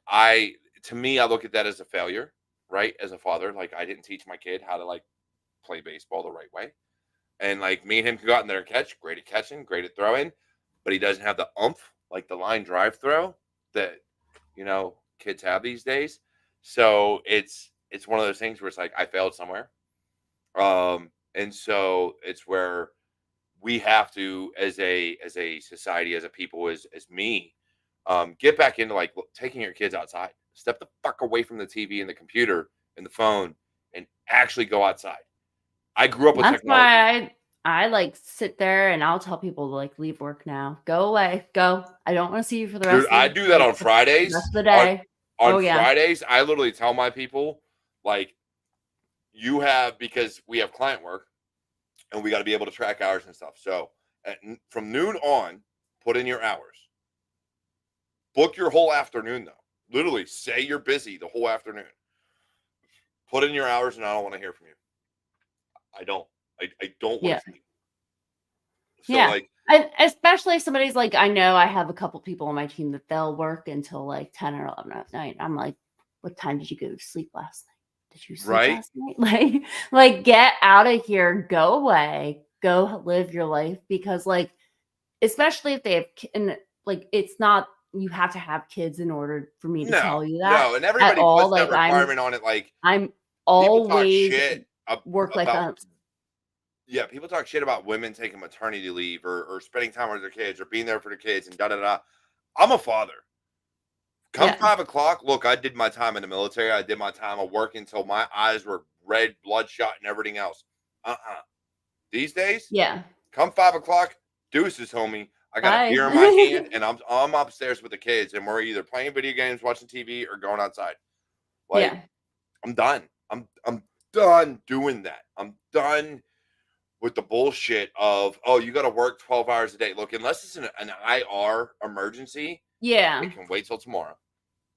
to me, I look at that as a failure, right? As a father, like, I didn't teach my kid how to, like, play baseball the right way. And, like, me and him can go out in there and catch, great at catching, great at throwing, but he doesn't have the oomph, like the line drive throw that, kids have these days. So it's one of those things where it's like, I failed somewhere. And so it's where we have to, as a society, as a people, as me, get back into, like, taking your kids outside. Step the fuck away from the TV and the computer and the phone and actually go outside. I grew up with technology. That's why I like sit there and I'll tell people to, like, leave work now. Go away. Go. I don't want to see you for the rest of the day. I do that on Fridays. The rest of the day. On Fridays, I literally tell my people, like, because we have client work and we got to be able to track hours and stuff. So from noon on, put in your hours. Book your whole afternoon, though. Literally say you're busy the whole afternoon. Put in your hours, and I don't want to hear from you. I don't want to see you. So, like, especially if somebody's like, I know I have a couple people on my team that they'll work until like 10 or 11 at night. I'm like, what time did you go to sleep last night? Did you sleep last night? Like, get out of here, go away, go live your life. Because, like, especially if they have, and like, it's not, you have to have kids in order for me to tell you that. No, and everybody puts that requirement on it. Like, I'm always shit work-life balance. Yeah, people talk shit about women taking maternity leave or spending time with their kids or being there for the kids and da-da-da. I'm a father. Come 5 o'clock, look, I did my time in the military. I did my time of work until my eyes were red, bloodshot, and everything else. These days, come 5 o'clock, deuces, homie. I got a beer in my hand, and I'm upstairs with the kids, and we're either playing video games, watching TV, or going outside. Like, I'm done. I'm done doing that. I'm done with the bullshit of, oh, you got to work 12 hours a day. Look, unless it's an IR emergency, it can wait till tomorrow.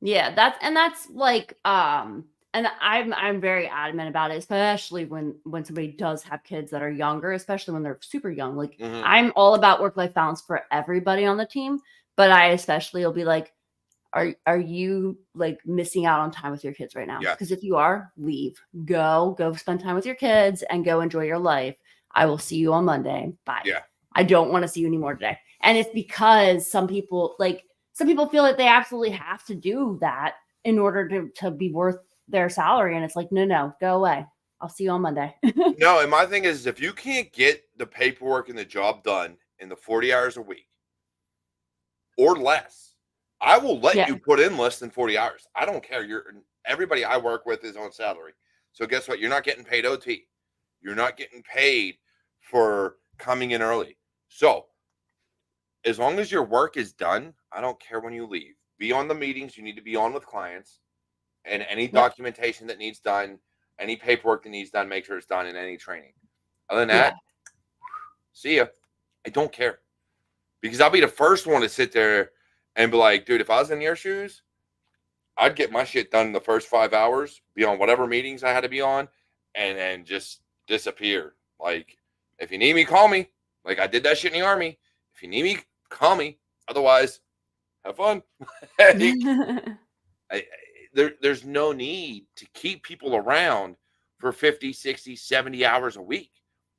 Yeah, that's like, and I'm very adamant about it, especially when somebody does have kids that are younger, especially when they're super young. Like, I'm all about work-life balance for everybody on the team, but I especially will be like, are you, like, missing out on time with your kids right now? Because if you are, leave. Go spend time with your kids and go enjoy your life. I will see you on Monday. Bye. Yeah. I don't want to see you anymore today. And it's because some people feel that they absolutely have to do that in order to be worth their salary. And it's like, no, go away. I'll see you on Monday. No, and my thing is, if you can't get the paperwork and the job done in the 40 hours a week or less, I will let you put in less than 40 hours. I don't care. Everybody I work with is on salary. So guess what? You're not getting paid OT. You're not getting paid for coming in early. So as long as your work is done, I don't care when you leave. Be on the meetings you need to be on with clients, and any Yep. documentation that needs done, any paperwork that needs done, make sure it's done in any training. Other than Yeah. that, see ya. I don't care. Because I'll be the first one to sit there and be like, dude, if I was in your shoes, I'd get my shit done in the first 5 hours, be on whatever meetings I had to be on, and then just disappear. Like, if you need me, call me. Like I did that shit in the Army. If you need me, call me. Otherwise, have fun. There's no need to keep people around for 50, 60, 70 hours a week.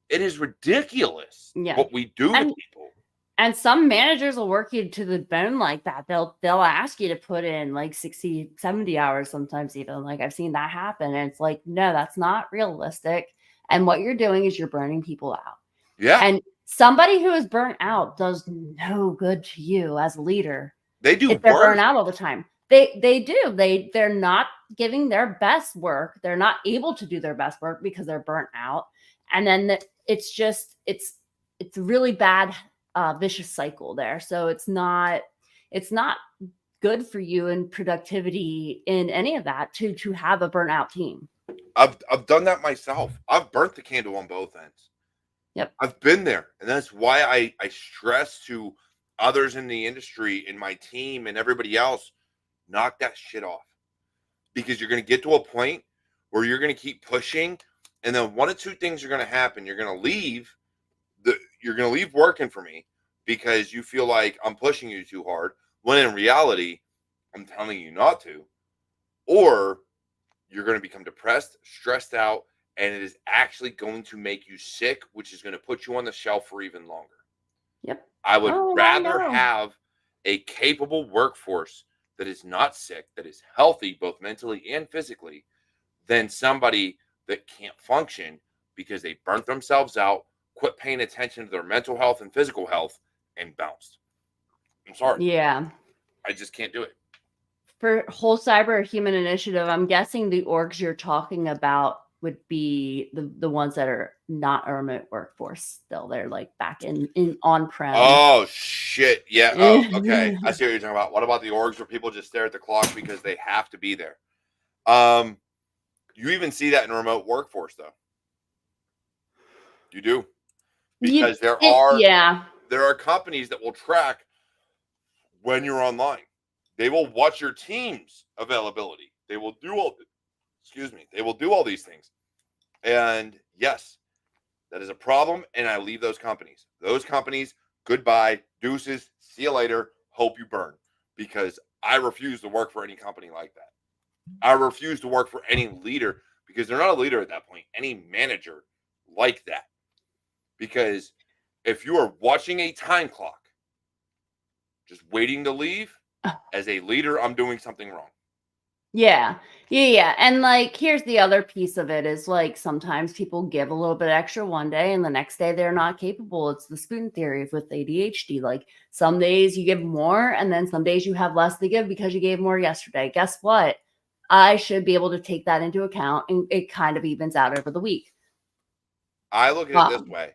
It is ridiculous what we do to people. And some managers will work you to the bone like that. They'll ask you to put in like 60, 70 hours sometimes even. Like I've seen that happen. And it's like, no, that's not realistic. And what you're doing is you're burning people out. Yeah. And somebody who is burnt out does no good to you as a leader. They do if they're burnt out all the time. They do. They're not giving their best work. They're not able to do their best work because they're burnt out. And then it's really bad vicious cycle there. So it's not good for you in productivity in any of that to have a burnout team. I've done that myself. I've burnt the candle on both ends. Yep. I've been there. And that's why I stress to others in the industry, in my team and everybody else, knock that shit off. Because you're going to get to a point where you're going to keep pushing, and then one of two things are going to happen. You're going to leave working for me because you feel like I'm pushing you too hard, when in reality, I'm telling you not to. Or you're going to become depressed, stressed out, and it is actually going to make you sick, which is going to put you on the shelf for even longer. Yep. I would rather have a capable workforce that is not sick, that is healthy, both mentally and physically, than somebody that can't function because they burnt themselves out, quit paying attention to their mental health and physical health, and bounced. I'm sorry. Yeah. I just can't do it. For whole cyber human initiative, I'm guessing the orgs you're talking about would be the ones that are not a remote workforce still. They're like back in on-prem. Oh shit. Yeah. Oh, okay. I see what you're talking about. What about the orgs where people just stare at the clock because they have to be there? You even see that in a remote workforce though. You do. Because there are companies that will track when you're online. They will watch your team's availability. They will do all these things. And yes, that is a problem. And I leave those companies. Those companies, goodbye, deuces, see you later, hope you burn. Because I refuse to work for any company like that. I refuse to work for any leader, because they're not a leader at that point, any manager like that. Because if you are watching a time clock, just waiting to leave, as a leader, I'm doing something wrong. Yeah. And like, here's the other piece of it is like, sometimes people give a little bit extra one day and the next day they're not capable. It's the spoon theory with ADHD. Like some days you give more and then some days you have less to give because you gave more yesterday. Guess what? I should be able to take that into account, and it kind of evens out over the week. I look at it this way.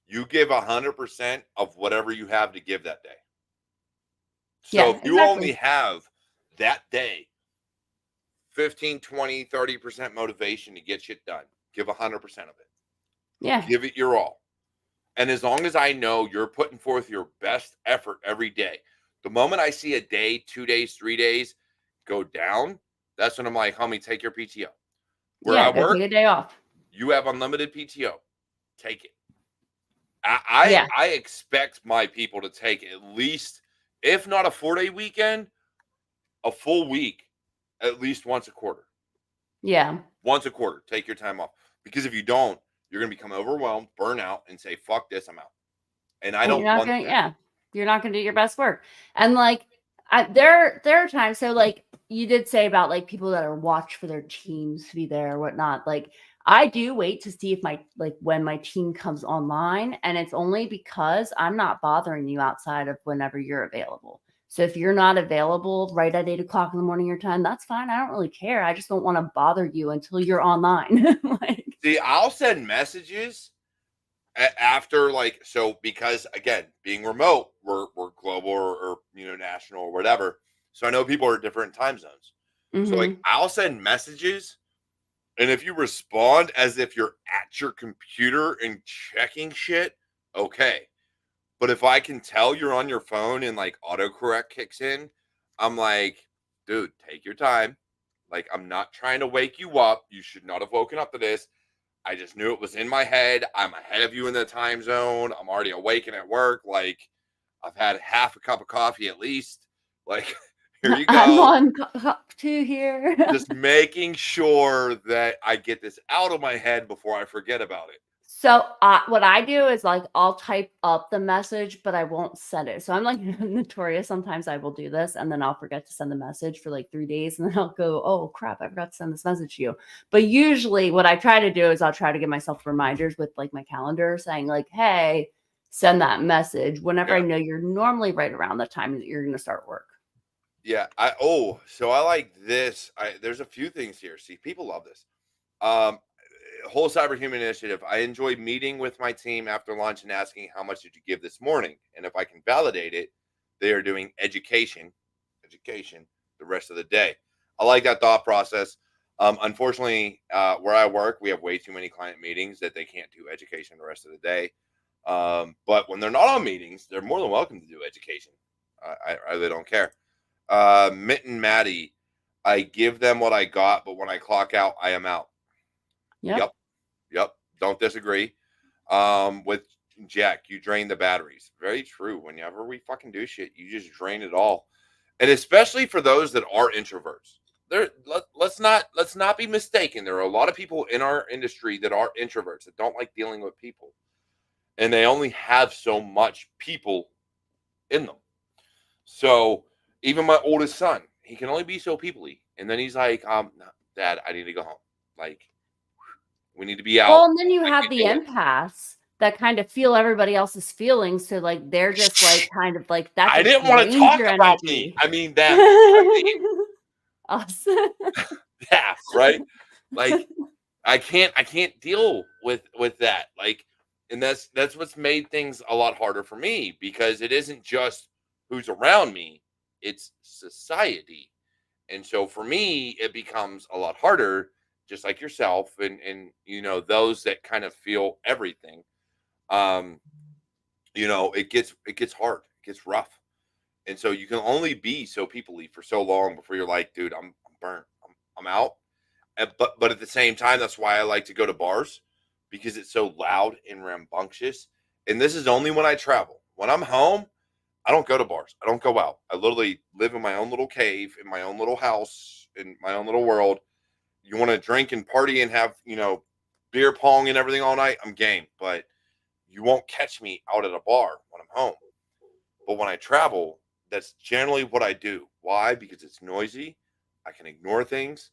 You give 100% of whatever you have to give that day. So if you only have that day 15, 20, 30% motivation to get shit done, give 100% of it. Yeah. Give it your all. And as long as I know you're putting forth your best effort every day, the moment I see a day, 2 days, 3 days go down, that's when I'm like, homie, take your PTO. Where I work, take a day off. You have unlimited PTO. Take it. I expect my people to take at least, if not a 4-day weekend, a full week, at least once a quarter. Yeah. Once a quarter, take your time off. Because if you don't, you're going to become overwhelmed, burn out, and say, fuck this, I'm out. And I don't want that. Yeah. You're not going to do your best work. And like, there are times, so like you did say about like people that are watch for their teams to be there or whatnot. Like I do wait to see if when my team comes online, and it's only because I'm not bothering you outside of whenever you're available. So if you're not available right at 8 o'clock in the morning your time, that's fine. I don't really care. I just don't want to bother you until you're online. Like, See, I'll send messages after, like, so because again, being remote, we're global or national or whatever. So I know people are different time zones. So like mhm. I'll send messages, and if you respond as if you're at your computer and checking shit, okay. But if I can tell you're on your phone and like autocorrect kicks in, I'm like, dude, take your time. Like, I'm not trying to wake you up. You should not have woken up to this. I just knew it was in my head. I'm ahead of you in the time zone. I'm already awake and at work. Like, I've had half a cup of coffee at least. Like, here you I'm go. on cup 2 here. Just making sure that I get this out of my head before I forget about it. So, what I do is, like, I'll type up the message, but I won't send it. So I'm, like, notorious. Sometimes I will do this, and then I'll forget to send the message for, like, 3 days, and then I'll go, "Oh, crap, I forgot to send this message to you." But usually what I try to do is I'll try to give myself reminders with, like, my calendar saying, like, "Hey, send that message," whenever I Yeah. know you're normally right around the time that you're gonna start work. Yeah. So I like this. There's a few things here. See, people love this. Um, whole cyberhuman initiative. I enjoy meeting with my team after lunch and asking how much did you give this morning, and if I can validate it, they are doing education the rest of the day. I like that thought process. Unfortunately, where I work, we have way too many client meetings that they can't do education the rest of the day. But when they're not on meetings, they're more than welcome to do education. I really don't care. Mitten Maddie, I give them what I got, but when I clock out, I am out. Yep. Yep. Yep. Don't disagree. With Jack, you drain the batteries. Very true. Whenever we fucking do shit, you just drain it all. And especially for those that are introverts. Let's not be mistaken. There are a lot of people in our industry that are introverts that don't like dealing with people. And they only have so much people in them. So even my oldest son, he can only be so peoply. And then he's like, no, Dad, I need to go home. Like, we need to be out. Well, and then you I have can't the do it. empaths that kind of feel everybody else's feelings, so, like, they're just, like, kind of like, that I just didn't want to drains talk your about me. energy. I mean them. I mean, Us. yeah, right. Like, I can't deal with that. Like, and that's what's made things a lot harder for me, because it isn't just who's around me, it's society. And so for me, it becomes a lot harder, just like yourself and those that kind of feel everything. Um, it gets hard, it gets rough. And so you can only be so peoply for so long before you're like, dude, I'm burnt. I'm out. But at the same time, that's why I like to go to bars, because it's so loud and rambunctious. And this is only when I travel. When I'm home, I don't go to bars. I don't go out. I literally live in my own little cave, in my own little house, in my own little world. You want to drink and party and have, beer pong and everything all night, I'm game. But you won't catch me out at a bar when I'm home. But when I travel, that's generally what I do. Why? Because it's noisy. I can ignore things,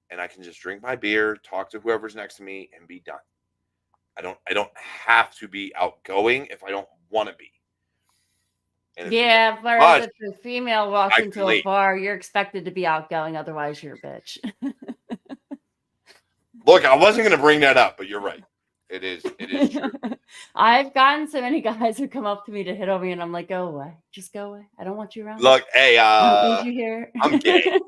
and I can just drink my beer, talk to whoever's next to me, and be done. I don't have to be outgoing if I don't want to be. And if it's Yeah, whereas much, if a female walks I can into a leave. bar, you're expected to be outgoing, otherwise you're a bitch. Look, I wasn't going to bring that up, but you're right. It is true. I've gotten so many guys who come up to me to hit on me, and I'm like, "Go away. Just go away. I don't want you around. Look, hey, I don't need you here." I'm gay.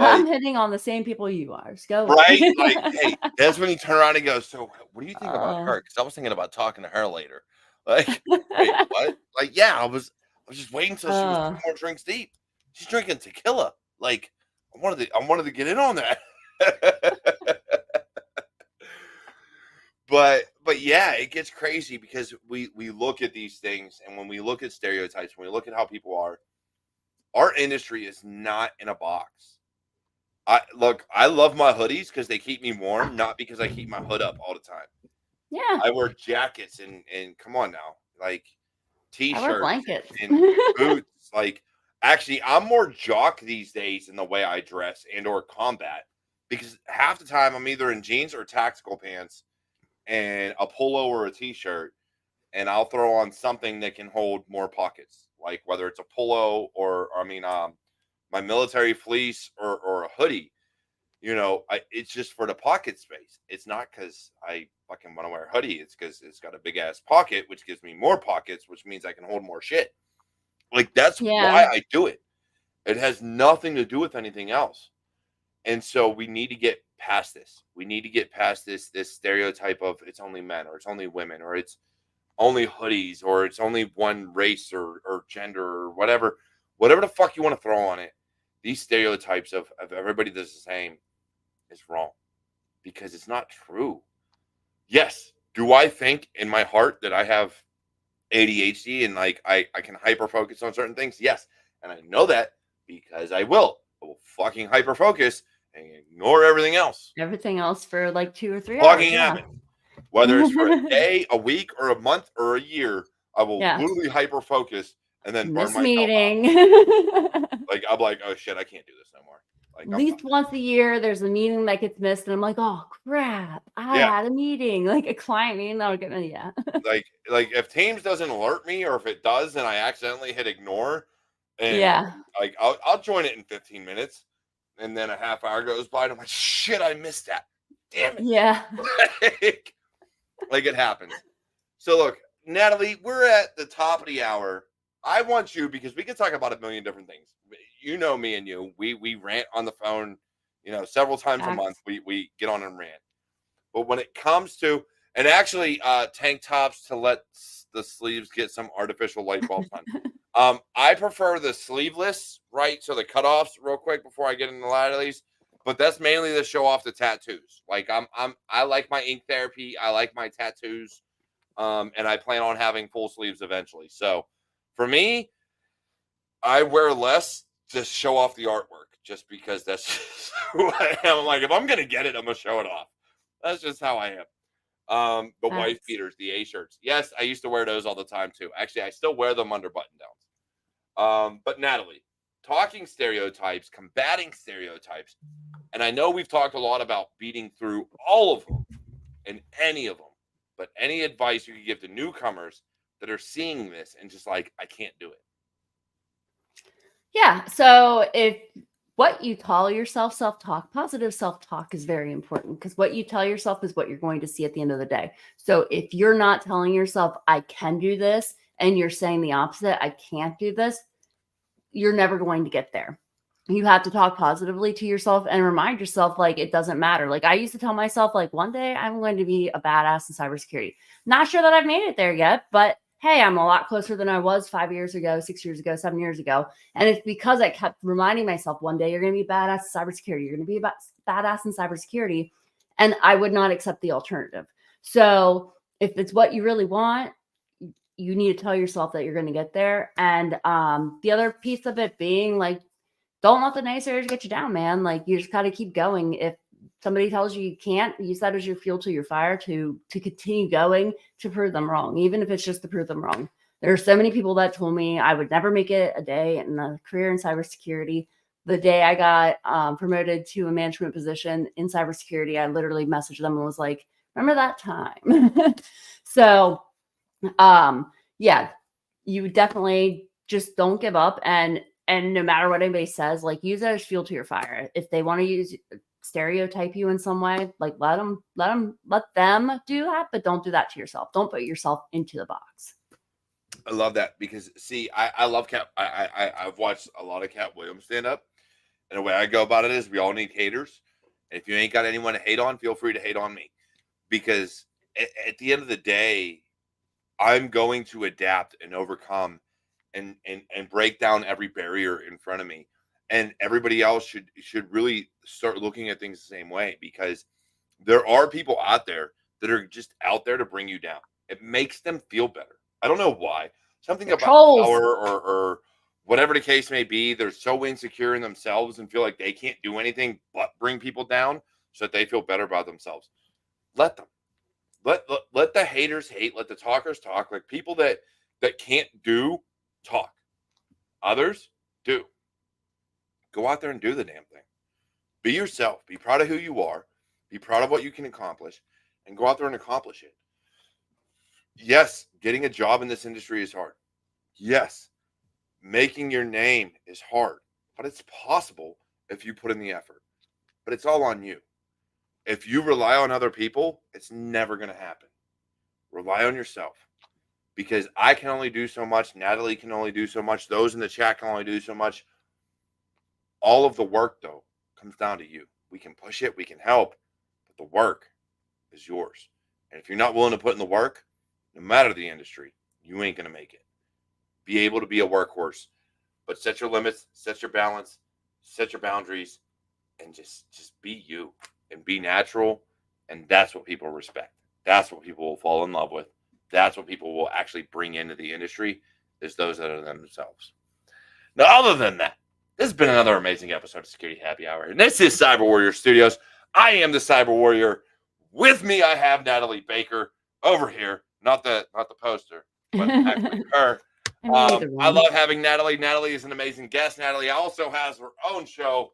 I'm Like, hitting on the same people you are. Just go right? away. Like, hey, that's when you turn around and go, so what do you think about Uh, her? Because I was thinking about talking to her later. Like, wait, what? Like, yeah, I was just waiting until she was 2 more drinks deep. She's drinking tequila. Like, I wanted to get in on that. But yeah, it gets crazy because we look at these things, and when we look at stereotypes, when we look at how people are, our industry is not in a box. I love my hoodies because they keep me warm, not because I keep my hood up all the time. yeah, I wear jackets and come on now, like I wear t-shirts blankets. and boots. Like, actually, I'm more jock these days in the way I dress and or combat, because half the time I'm either in jeans or tactical pants and a polo or a t-shirt. and I'll throw on something that can hold more pockets, like whether it's a polo or my military fleece or a hoodie. It's just for the pocket space. It's not because I fucking want to wear a hoodie. It's because it's got a big ass pocket, which gives me more pockets, which means I can hold more shit. Like, that's why Yeah. I do it. It has nothing to do with anything else. And so we need to get past this. We need to get past this stereotype of it's only men or it's only women or it's only hoodies or it's only one race or gender or whatever the fuck you want to throw on it. These stereotypes of everybody that's the same is wrong because it's not true. Yes. Do I think in my heart that I have ADHD and like I can hyper focus on certain things? Yes. And I know that because I will fucking hyper focus and ignore everything else. Everything else for like 2 or 3 hours. Fucking happen. Whether it's for a day, a week, or a month, or a year, I will literally hyper focus and then burn This myself meeting. out. Like, I'm like, oh shit, I can't do this no more. Like, At least once a year, there's a meeting that gets missed, and I'm like, oh crap, I had a meeting, like a client meeting that would get me. Yeah. like if Teams doesn't alert me, or if it does, and I accidentally hit ignore, and Yeah. like I'll join it in 15 minutes, and then a half hour goes by, and I'm like, shit, I missed that. Damn it. Yeah. Like it happens. So look, Nathalie, we're at the top of the hour. I want you, because we can talk about a million different things. You know me and you. We rant on the phone, several times a month. We get on and rant. But when it comes to, and actually tank tops to let the sleeves get some artificial light bulbs on. I prefer the sleeveless, right? So the cutoffs real quick before I get into a lot of these. But that's mainly to show off the tattoos. Like I like my ink therapy. I like my tattoos. And I plan on having full sleeves eventually. So for me, I wear less to show off the artwork just because that's just who I am. Like, if I'm going to get it, I'm going to show it off. That's just how I am. The wife beaters, the A shirts. Yes, I used to wear those all the time too. Actually, I still wear them under button downs. But Nathalie, talking stereotypes, combating stereotypes. And I know we've talked a lot about beating through all of them and any of them. But any advice you could give to newcomers that are seeing this and just like, I can't do it? Yeah. So if what you tell yourself, self-talk, positive self-talk is very important, because what you tell yourself is what you're going to see at the end of the day. So if you're not telling yourself, I can do this, and you're saying the opposite, I can't do this, you're never going to get there. You have to talk positively to yourself and remind yourself, like, it doesn't matter. Like, I used to tell myself, like, one day I'm going to be a badass in cybersecurity. Not sure that I've made it there yet, but hey, I'm a lot closer than I was 5 years ago, 6 years ago, 7 years ago. And it's because I kept reminding myself, one day you're going to be badass in cybersecurity. You're going to be badass in cybersecurity. And I would not accept the alternative. So if it's what you really want, you need to tell yourself that you're going to get there. And the other piece of it being, like, don't let the naysayers get you down, man. Like, you just got to keep going. If somebody tells you you can't, use that as your fuel to your fire to continue going, to prove them wrong, even if it's just to prove them wrong. There are so many people that told me I would never make it a day in a career in cybersecurity. The day I got promoted to a management position in cybersecurity, I literally messaged them and was like, remember that time? So, yeah, you definitely just don't give up. And no matter what anybody says, like, use that as fuel to your fire. If they want to stereotype you in some way, like, let them do that, but don't do that to yourself. Don't put yourself into the box. I love that, because see, I love Cat. I've watched a lot of Cat Williams stand up, and the way I go about it is we all need haters. And if you ain't got anyone to hate on, feel free to hate on me, because at the end of the day, I'm going to adapt and overcome and break down every barrier in front of me. And everybody else should really start looking at things the same way, because there are people out there that are just out there to bring you down. It makes them feel better. I don't know why. Something about power or whatever the case may be. They're so insecure in themselves and feel like they can't do anything but bring people down so that they feel better about themselves. Let them. Let the haters hate. Let the talkers talk. Like, people that can't do, talk. Others do. Go out there and do the damn thing. Be yourself. Be proud of who you are. Be proud of what you can accomplish, and go out there and accomplish it. Yes, getting a job in this industry is hard. Yes, making your name is hard, but it's possible if you put in the effort. But it's all on you. If you rely on other people, it's never going to happen. Rely on yourself, because I can only do so much. Nathalie can only do so much. Those in the chat can only do so much. All of the work, though, comes down to you. We can push it, we can help, but the work is yours. And if you're not willing to put in the work, no matter the industry, you ain't going to make it. Be able to be a workhorse, but set your limits, set your balance, set your boundaries, and just be you and be natural. And that's what people respect. That's what people will fall in love with. That's what people will actually bring into the industry, is those that are themselves. Now, other than that, this has been another amazing episode of Security Happy Hour. And this is Cyber Warrior Studios. I am the Cyber Warrior. With me, I have Nathalie Baker over here. Not the poster, but actually her. I love having Nathalie. Nathalie is an amazing guest. Nathalie also has her own show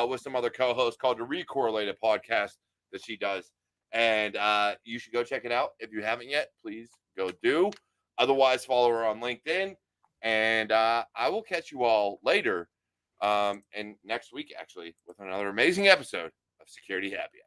with some other co-hosts called the Re-correlated podcast that she does. And you should go check it out. If you haven't yet, please go do. Otherwise, follow her on LinkedIn. And I will catch you all later and next week, actually, with another amazing episode of Security Happy Hour.